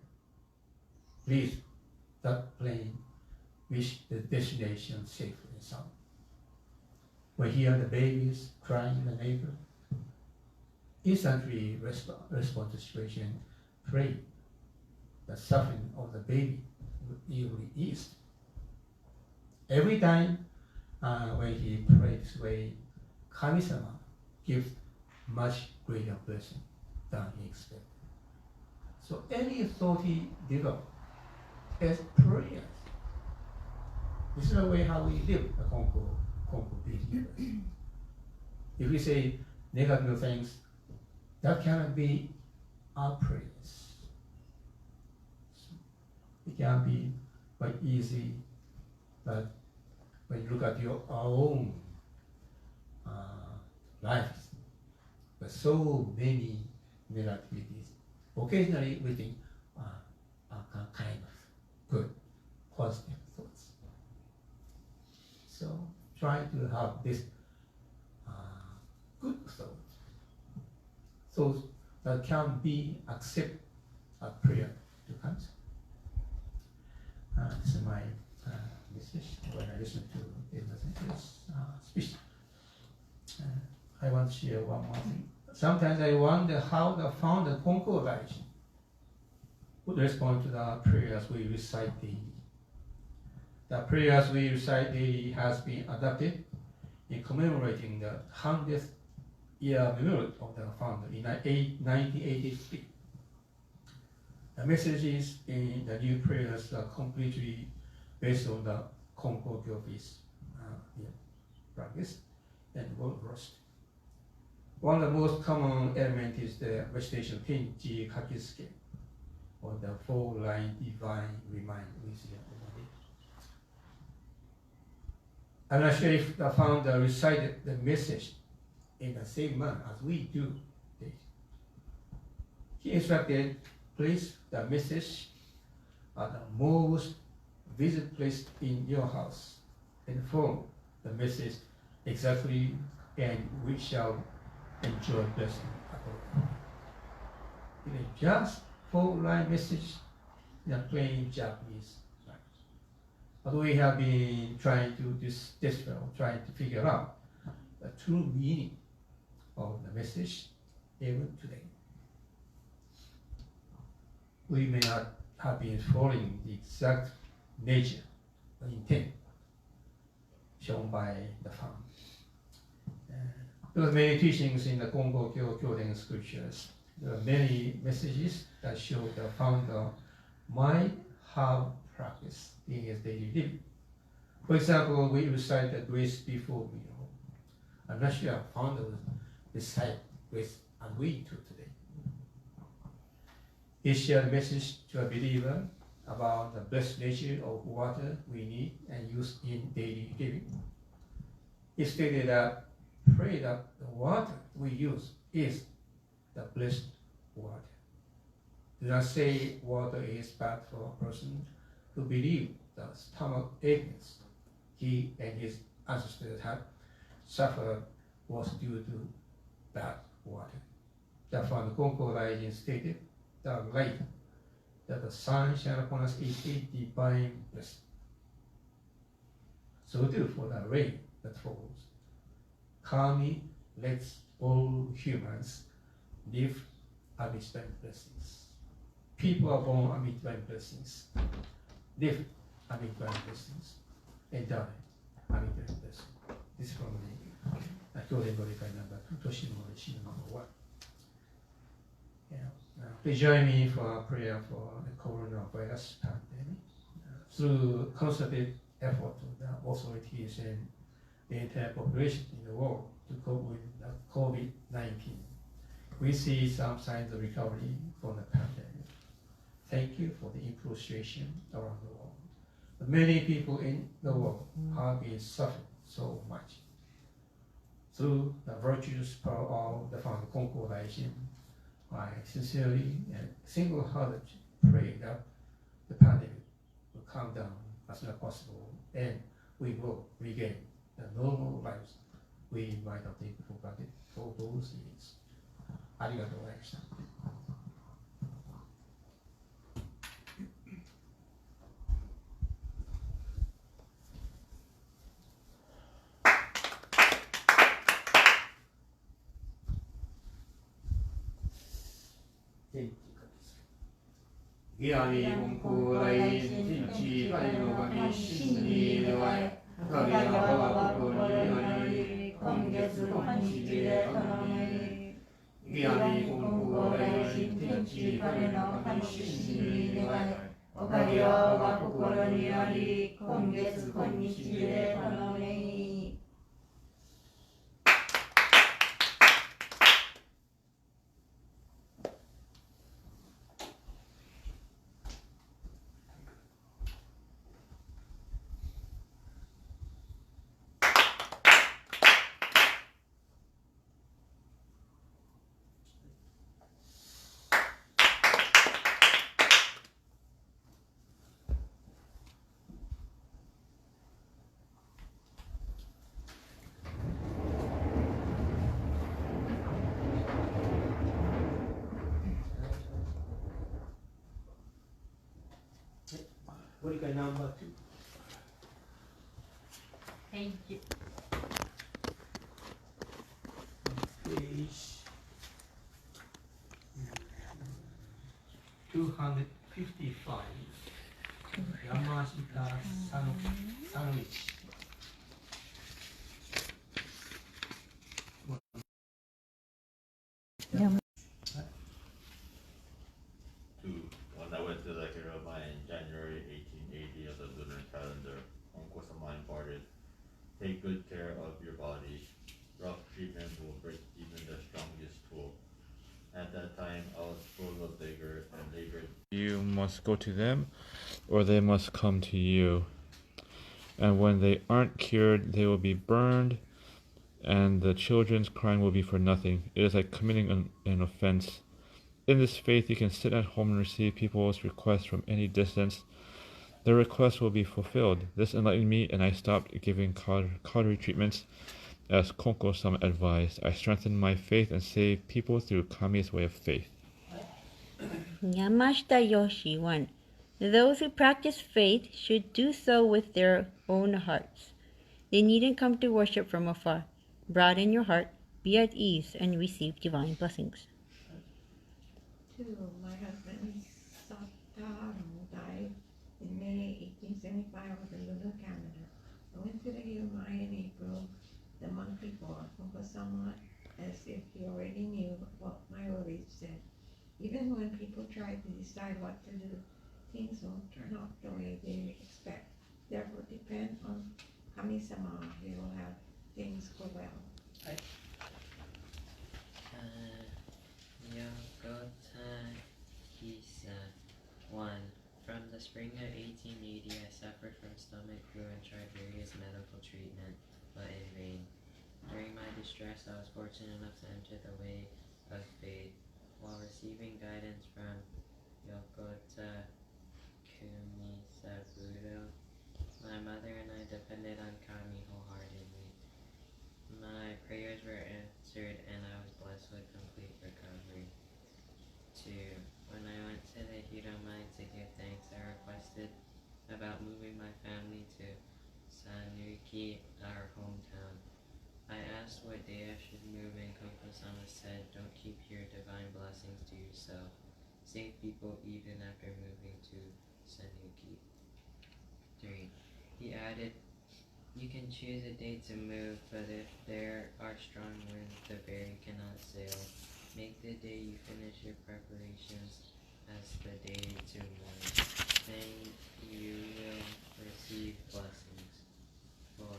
Please, that plane reach the destination safely and sound. When he heard the babies crying in the neighborhood, instantly respond to the situation, pray. The suffering of the baby will be eased. Every time when he prayed this way, Kami-sama gives much greater blessing than he expected. So any thought he developed as prayers. This is the way how we live the Konko believers. If we say negative things, that cannot be our prayers. It can be quite easy, but when you look at our own lives, there's so many negativities. Occasionally we think kind of good, positive thoughts. So try to have this good thoughts, so that can be accepted as prayer to Kami-sama. This is my message when I listen to this speech. I want to share one more thing. Sometimes I wonder how the founder Konko Daiji would respond to the prayers we recite daily. The prayers we recite daily has been adopted in commemorating the 100th year memorial of the founder in 1983. The messages in the new prayers are completely based on the Konko Gyofi's practice and well-versed. One of the most common elements is the recitation Tenchi Kakisuke, or the 4-line divine reminder. I'm not sure if the founder recited the message in the same manner as we do. He instructed, place the message at the most visible place in your house and follow the message exactly, and we shall enjoy blessing at all. It is just 4-line message in a plain Japanese language. But we have been trying to trying to figure out the true meaning of the message even today. We may not have been following the exact nature, the intent shown by the founder. There are many teachings in the Konko Kyoten scriptures. There are many messages that show the founder might have practiced in his daily living. For example, we recite the grace before meal. I'm not sure our founder will recite grace as we do today. He shared a message to a believer about the blessed nature of water we need and use in daily living. He stated that pray that the water we use is the blessed water. Do not say water is bad for a person who believes the stomach aches he and his ancestors had suffered was due to bad water. Therefore, the Konko Daijin stated that light that the sun shine upon us is a divine blessing. So too for the rain that follows. Kami lets all humans live amid divine blessings. People are born amid divine blessings, live amid divine blessings, and die amid divine blessings. This is from the Kyoden Dorikai number 2, Toshino Ishi number 1. Yeah. Please join me for a prayer for the coronavirus pandemic. Through concerted effort of the authorities and the entire population in the world to cope with the COVID-19, we see some signs of recovery from the pandemic. Thank you for the improved situation around the world. But many people in the world have been suffering so much. Through the virtuous power of the founder Konko Daishin, I sincerely and single-heartedly pray that the pandemic will calm down as soon as possible and we will regain the normal lives we might have taken for granted for those years. ありがとうございました。ギアに本校来人地会の場に真に願い、神が我が心にあり、今月本日で頼み。ギアに本校来人地会の場に真に願い、おかげは我が心にあり、今月本日で頼み。ご理解ナンバー2。Thank you. Page 255. 山下佐野道。When I went to the Hiroba in January 1880 of the lunar calendar, Konko-sama imparted, take good care of your body. Rough treatment will break even the strongest tool. At that time, I was full of vigor and labored. You must go to them, or they must come to you. And when they aren't cured, they will be burned, and the children's crying will be for nothing. It is like committing an offense. In this faith, you can sit at home and receive people's requests from any distance. Their requests will be fulfilled. This enlightened me, and I stopped giving cautery treatments, as Konko-sama advised. I strengthened my faith and saved people through Kami's way of faith. Yamashita Yoshi 1. Those who practice faith should do so with their own hearts. They needn't come to worship from afar. Broaden your heart, be at ease, and receive divine blessings. 2. My husband Sataru died in May 1875 of the lunar calendar. I went to the Hiromai in April, the month before. Konko-sama, as if he already knew what my worries said. Even when people try to decide what to do, things won't turn out the way they expect. Therefore, depend on Kami-sama. He will have things go well. Yokota Kisa 1. From the spring of 1880, I suffered from stomach flu and tried various medical treatment, but in vain. During my distress, I was fortunate enough to enter the way of faith. While receiving guidance from Yokota Kumisaburo, my mother and I depended on Kami wholeheartedly. My prayers were answered and I was blessed with complete recovery. 2. When I went to the Hiromai to give thanks, I requested about moving my family to Sanuki, our hometown. asked what day I should move, and Konko-sama said, "Don't keep your divine blessings to yourself. Save people even after moving to Sanuki." 3. He added, "You can choose a day to move, but if there are strong winds, the ferry cannot sail. Make the day you finish your preparations as the day to move. Then you will receive blessings." 4.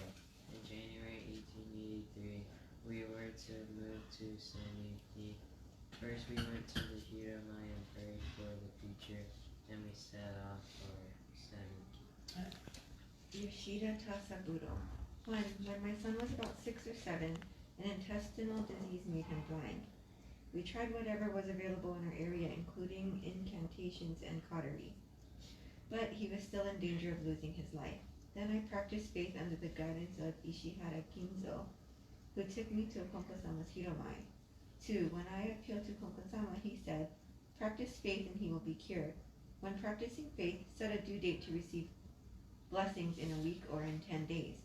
In January 1883, we were to move to Sanuki. First, we went to the Hiramai and prayed for the future, then we set off for Sanuki. Yoshida Tasaburo. 1. When my son was about 6 or 7, an intestinal disease made him blind. We tried whatever was available in our area, including incantations and cautery. But he was still in danger of losing his life. Then I practiced faith under the guidance of Ishihara Kinzo, who took me to Konko-sama's Hiromai. 2. When I appealed to Konko-sama, he said, "Practice faith and he will be cured. When practicing faith, set a due date to receive blessings in a week or in 10 days.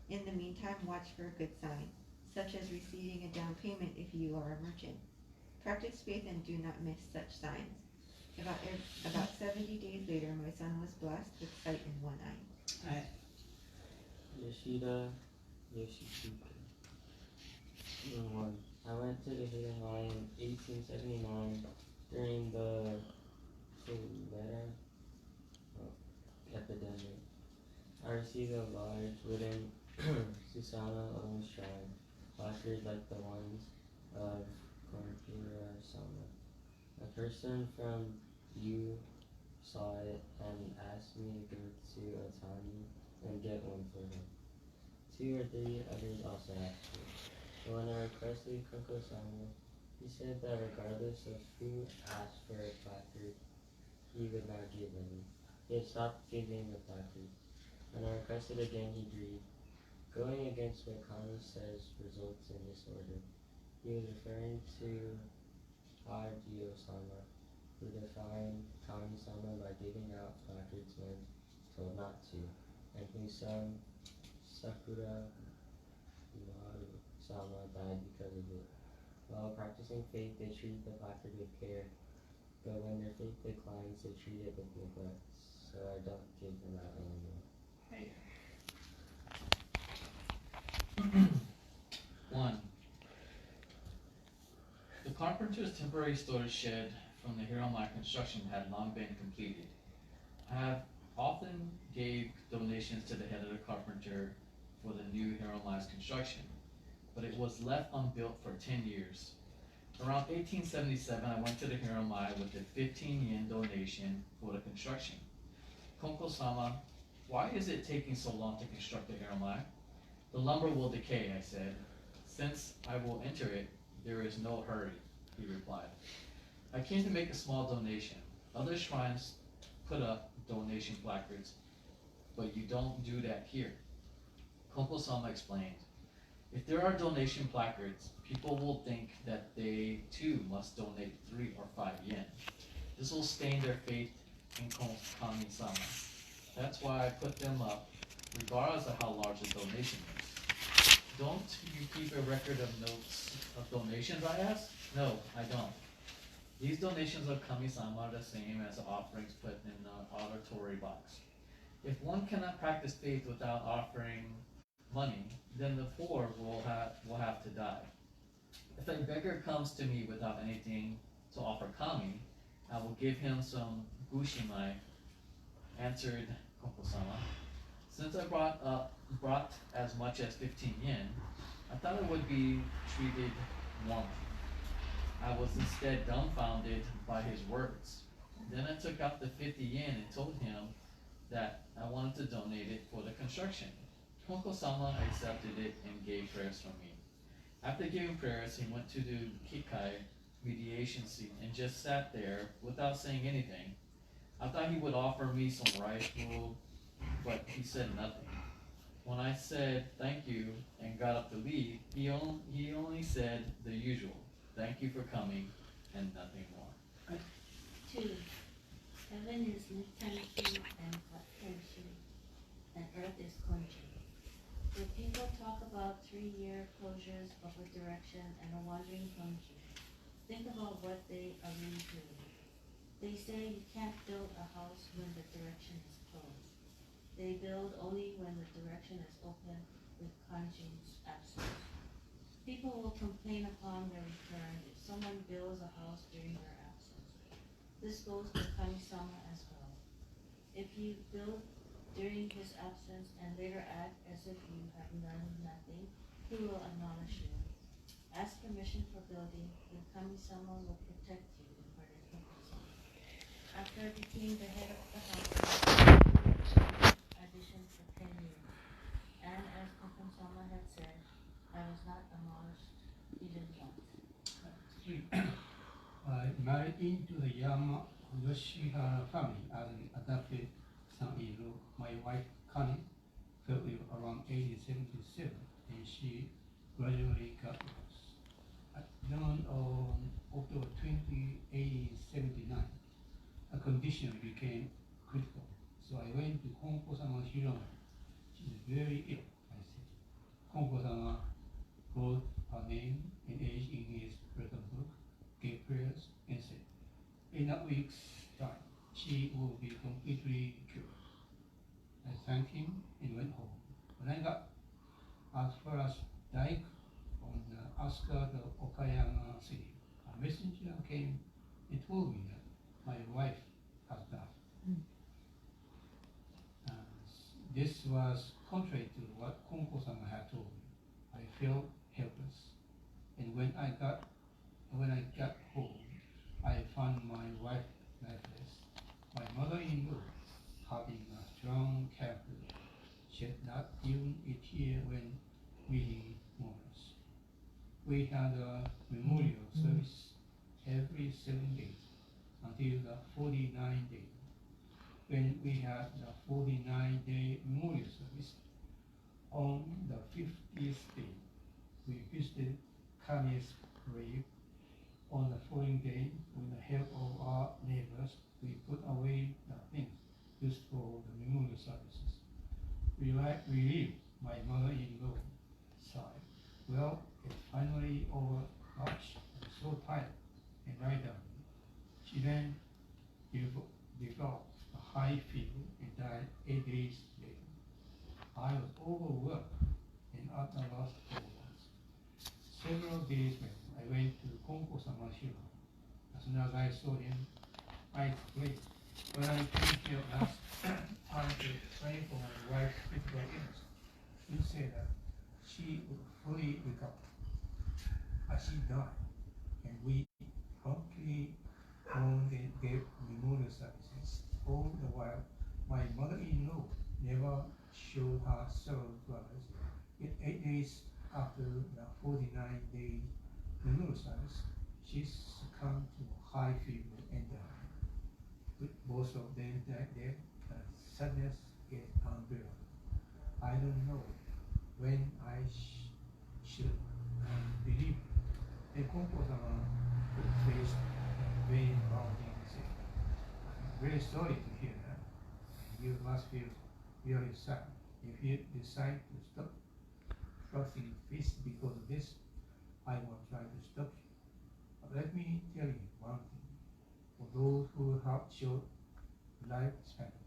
In the meantime, watch for a good sign, such as receiving a down payment if you are a merchant. Practice faith and do not miss such signs." About 70 days later, my son was blessed with sight in one eye. Yoshida Yoshituke. 1. I went to the Hiramai in 1879 during the cholera epidemic. I received a large wooden Susanna Owen shrine, placard like the ones of Konpura-sama. A person from Yu saw it and asked me to go to Otani and get one for him. 2 or 3 others also asked me. But when I requested Konko-sama, he said that regardless of who asked for a placard, he would not give any. He had stopped giving the placard. When I requested again, he agreed. Going against what Kami says results in disorder. He was referring to Hajio-sama, who defined Kami-sama by giving out placards when told not to, and whose son Sakura Maru-sama died because of it. While practicing faith, they treat the placard with care, but when their faith declines, they treat it with neglect, so I don't give them out anymore. 1. The carpenter's temporary storage shed from the Hiromai construction had long been completed. I have often gave donations to the head of the carpenter for the new Hiromai's construction, but it was left unbuilt for 10 years. Around 1877, I went to the Hiromai with a 15 yen donation for the construction. "Konko-sama, why is it taking so long to construct the Hiromai?" "The lumber will decay," I said. "Since I will enter it, there is no hurry," he replied. I came to make a small donation. Other shrines put up donation placards, but you don't do that here. Konko-sama explained, "If there are donation placards, people will think that they too must donate 3 or 5 yen. This will stain their faith in Kami-sama. That's why I put them up, regardless of how large the donation is." "Don't you keep a record of notes of donations?" I asked. "No, I don't. These donations of Kami-sama are the same as the offerings put in the auditory box. If one cannot practice faith without offering money, then the poor will have to die. If a beggar comes to me without anything to offer Kami, I will give him some gushimai," answered Konko-sama. Since I brought as much as 15 yen, I thought I would be treated warmly. I was instead dumbfounded by his words. Then I took out the 50 yen and told him that I wanted to donate it for the construction. Konko-sama accepted it and gave prayers for me. After giving prayers, he went to the Kikai mediation seat and just sat there without saying anything. I thought he would offer me some rice gruel, but he said nothing. When I said thank you and got up to leave, he only said the usual, "Thank you for coming," and nothing more. 2. Heaven is eternity and potential, and earth is country. The people talk about 3-year closures of a direction and a wandering country. Think about what they are really doing. They say you can't build a house when the direction is closed. They build only when the direction is open with kanji's absence. People will complain upon their return if someone builds a house during their absence. This goes for Kami-sama as well. If you build during his absence and later act as if you have done nothing, he will admonish you. Ask permission for building, and Kami-sama will protect you in front of Konko-sama. After I became the head of the house, I auditioned for 10 years. And as Konko-sama had said, I was not admonished even once. I married into the Yoshihara family as an adopted son-in-law. My wife, Kani, fell ill around 1877, and she gradually got worse. At dawn on October 20, 1879, her condition became critical. So I went to Konko-sama Hiroma. She is very ill, I said. Konko-sama wrote her name and age in his prayer book, gave prayers, and said, in a week's time, she will be completely cured. I thanked him and went home. When I got as far as Dike on the outskirts of Okayama City, a messenger came and told me that my wife has died. This was contrary to what Konko-sama had told me. I felt helpless, and when I got home, I found my wife lifeless. My mother-in-law, having a strong character, shed not even a tear when meeting mourners. We had a memorial service every 7 days until the 49th day. When we had the 49-day memorial service, on the 50th day, we visited Kami's grave. On the following day, with the help of our neighbors, we put away the things used for the memorial services. We relieved my mother-in-law sighed. Well, it's finally over. Gosh, I'm so tired and lie down. She then developed a high fever and died 8 days later. I was overworked and at a loss for words. Several days later, I went to Konko-sama Hiroma. As soon as I saw him, I explained, when I came here last time to pray for my wife's critical illness, you said that she would fully recover. As she died, and we promptly owned and gave memorial services. All the while, my mother-in-law never showed her sorrow to others. Yet 8 days after the 49-day memorial service, she succumbed to high fever and died. With both of them dead, the sadness is unbearable. I don't know when I should believe it. And Konko-sama faced a very mounting sick. I'm very sorry to hear that. You must feel really sad. If you decide to stop crossing fish because of this, I will try to stop you. But let me tell you one thing. For those who have short lifespans,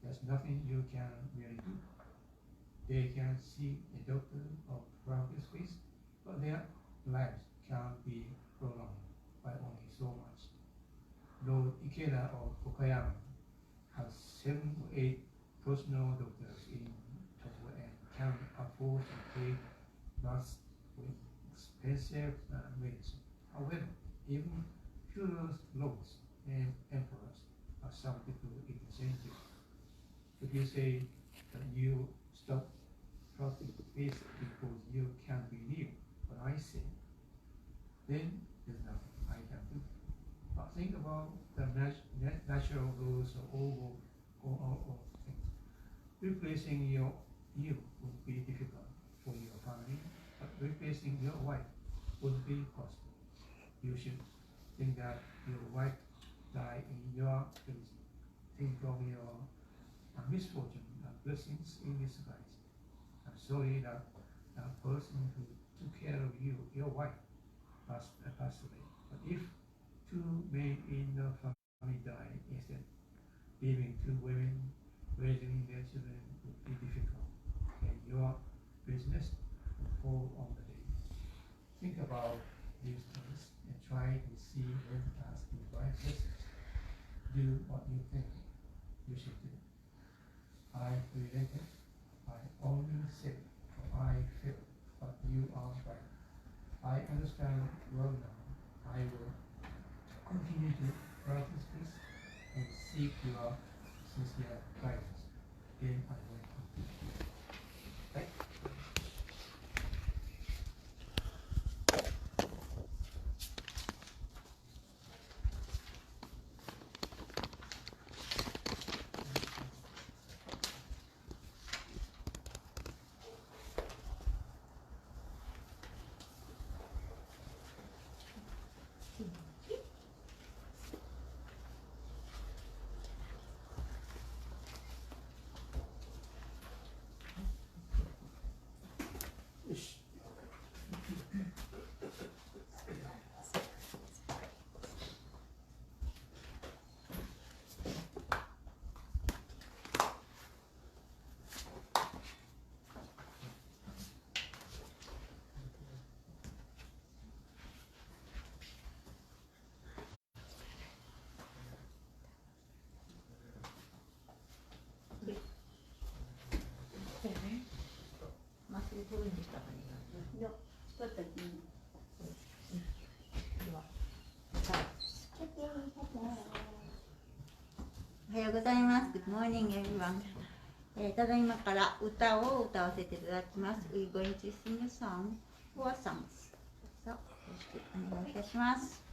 there's nothing you can really do. They can see a doctor or practice fish, but their lives can be prolonged by only so much. Lord Ikeda of Okayama has 7 or 8 personal doctors in Tokyo and can afford to pay lots with expensive medicine. However, even feudal lords and emperors are subject to incentive. If you say that you stop profit based because you can believe what I say, then there's nothing I can do. But think about the natural rules of all things. Replacing you would be difficult for your family, but replacing your wife would be possible. You should think that your wife died in your place. Think of your misfortune and blessings in disguise. I'm sorry that that person who took care of you, your wife, passed away. But if two men in the family die, instead leaving two women raising their children would be difficult. And your business fall on the day. Think about these things and try to see them as devices. Do what you think you should do. I related, I only said what I feel, but you are right. I understand well now. I will continue to practice this and seek your sincere guidance. Then I will continue. Thank you. Ish. まっすぐ取るんでしたかね。いや、だったらいい。おはようございます。Good morning, everyone. ただいまから歌を歌わせていただきます。We're going to sing a song, four songs. どうぞよろしくお願いいたします。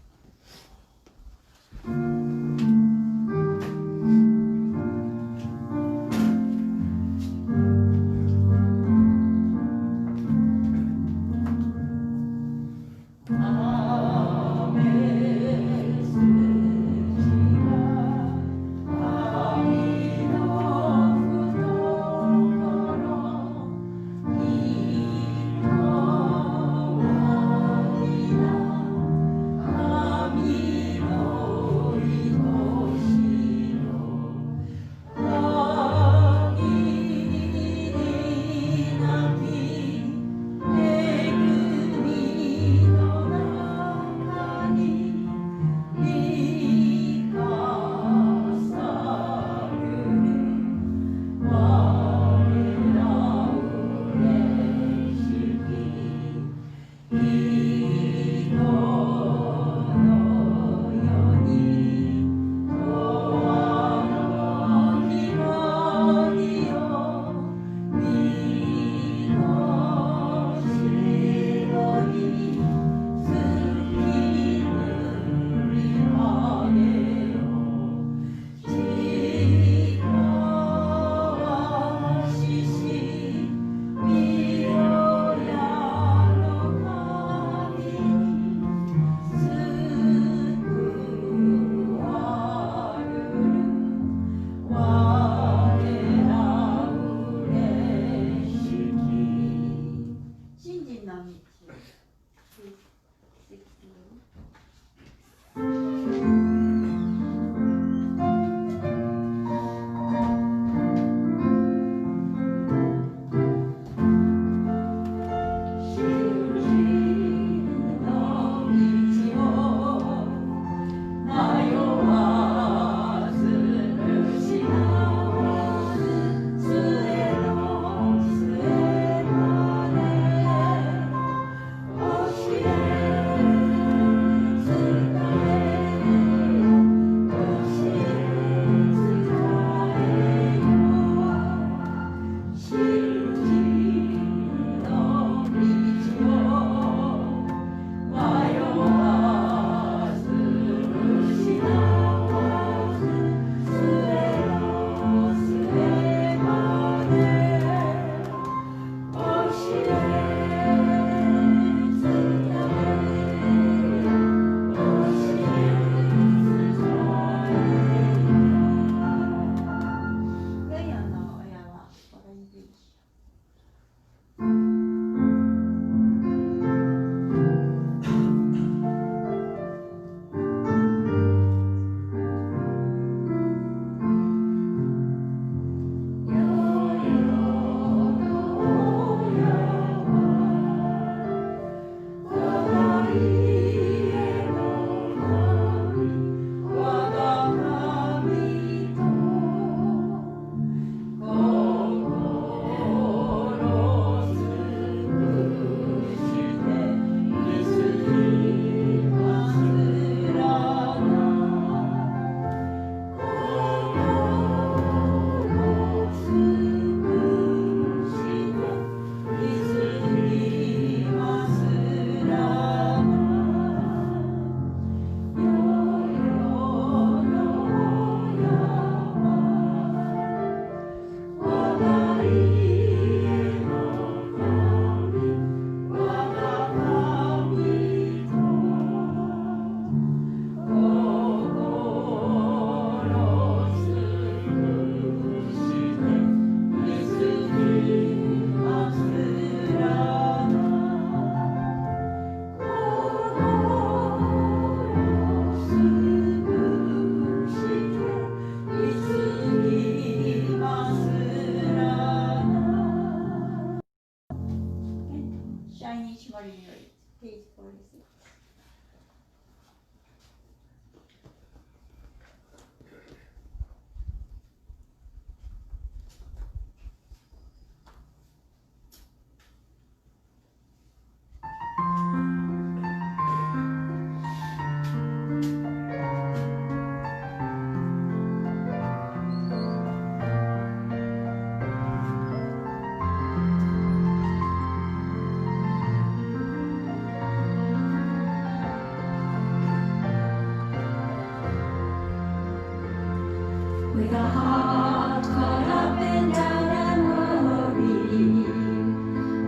With a heart caught up in doubt and worry,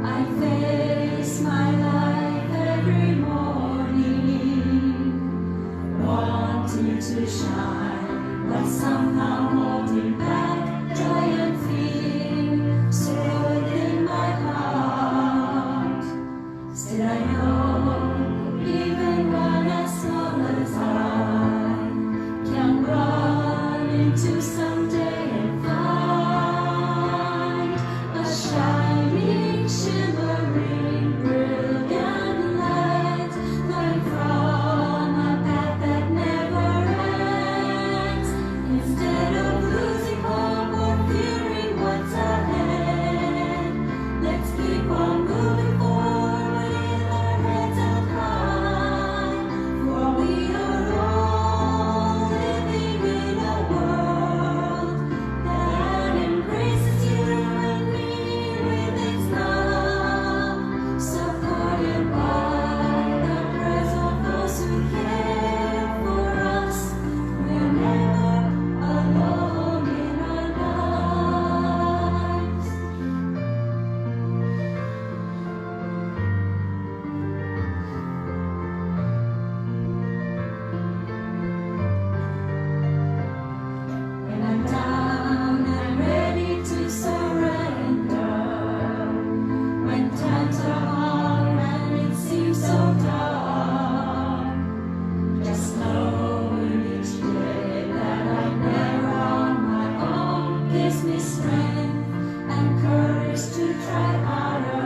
I face my life every morning, wanting to shine, but somehow holding back joy and fear, so within my heart. Still I know, even one as small as I can run into someday and find a shining, shimmering, brilliant light flowing from a path that never ends. Instead of losing hope or fearing what's ahead, let's keep on moving forward with our heads held high, for we are all living in a world that embraces you and me with its love, supported by the prayers of those who care for us. We're never alone in our lives. When I'm down and ready to surrender, when times are hard and it seems so dark, just know each day that I'm there on my own gives me strength and courage to try harder.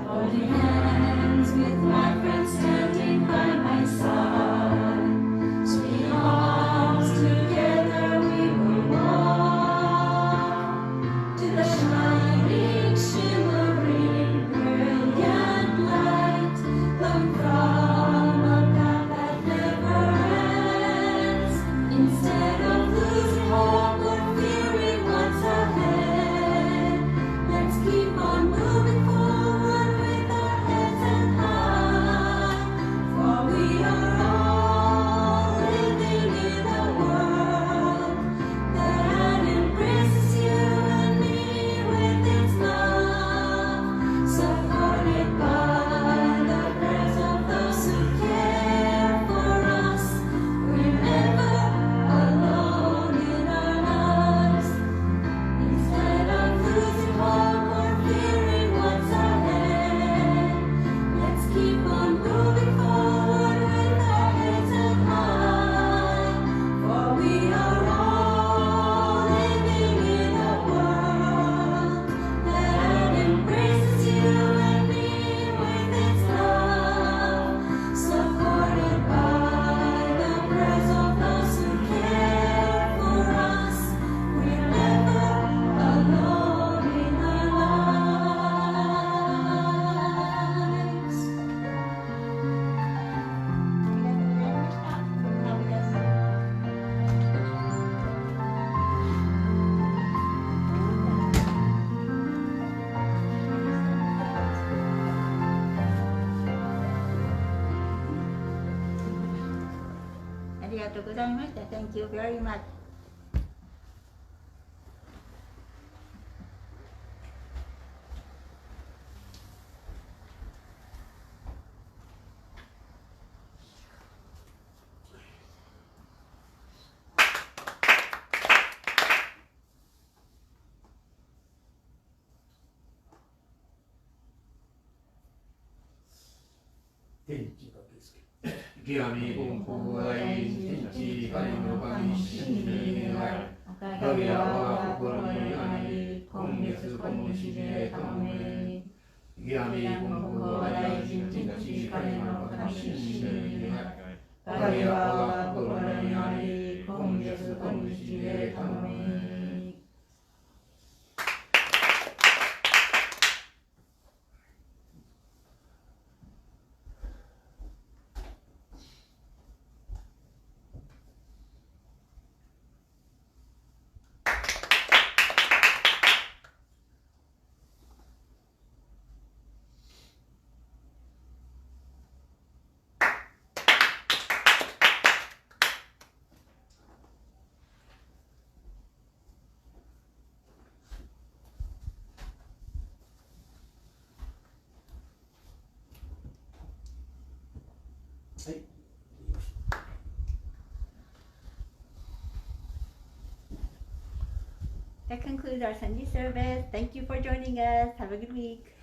Holding hands with my friends standing by my side, sweet arms together we will walk to the shining, shimmering, brilliant light flowing from a path that never ends. Instead of losing hope or fearing what's ahead, let's keep on moving forward with our heads held high, for we are all living in a world that embraces you and me with its love, supported by the prayers of those who care for us. We're never alone in our lives. Instead of losing hope or fearing what's ahead, let's keep on moving forward with our heads held high, for we are all living in a world that embraces you and me with its love, supported by the prayers of those who care for us. We're never alone in our lives. ありがとうございました。Thank you very much. Tenchi Bakesuke. Gami Konko Tenchi Kari no Kami Shinri Nai. Wahiawa Kokoro ni Ani. Kongetsu Konshige Tame. Gami Konko Tenchi Kari no Kami Shinri Nai. Wahiawa Kokoro ni Ani. Kongetsu Konshige Tame. That concludes our Sunday service. Thank you for joining us. Have a good week.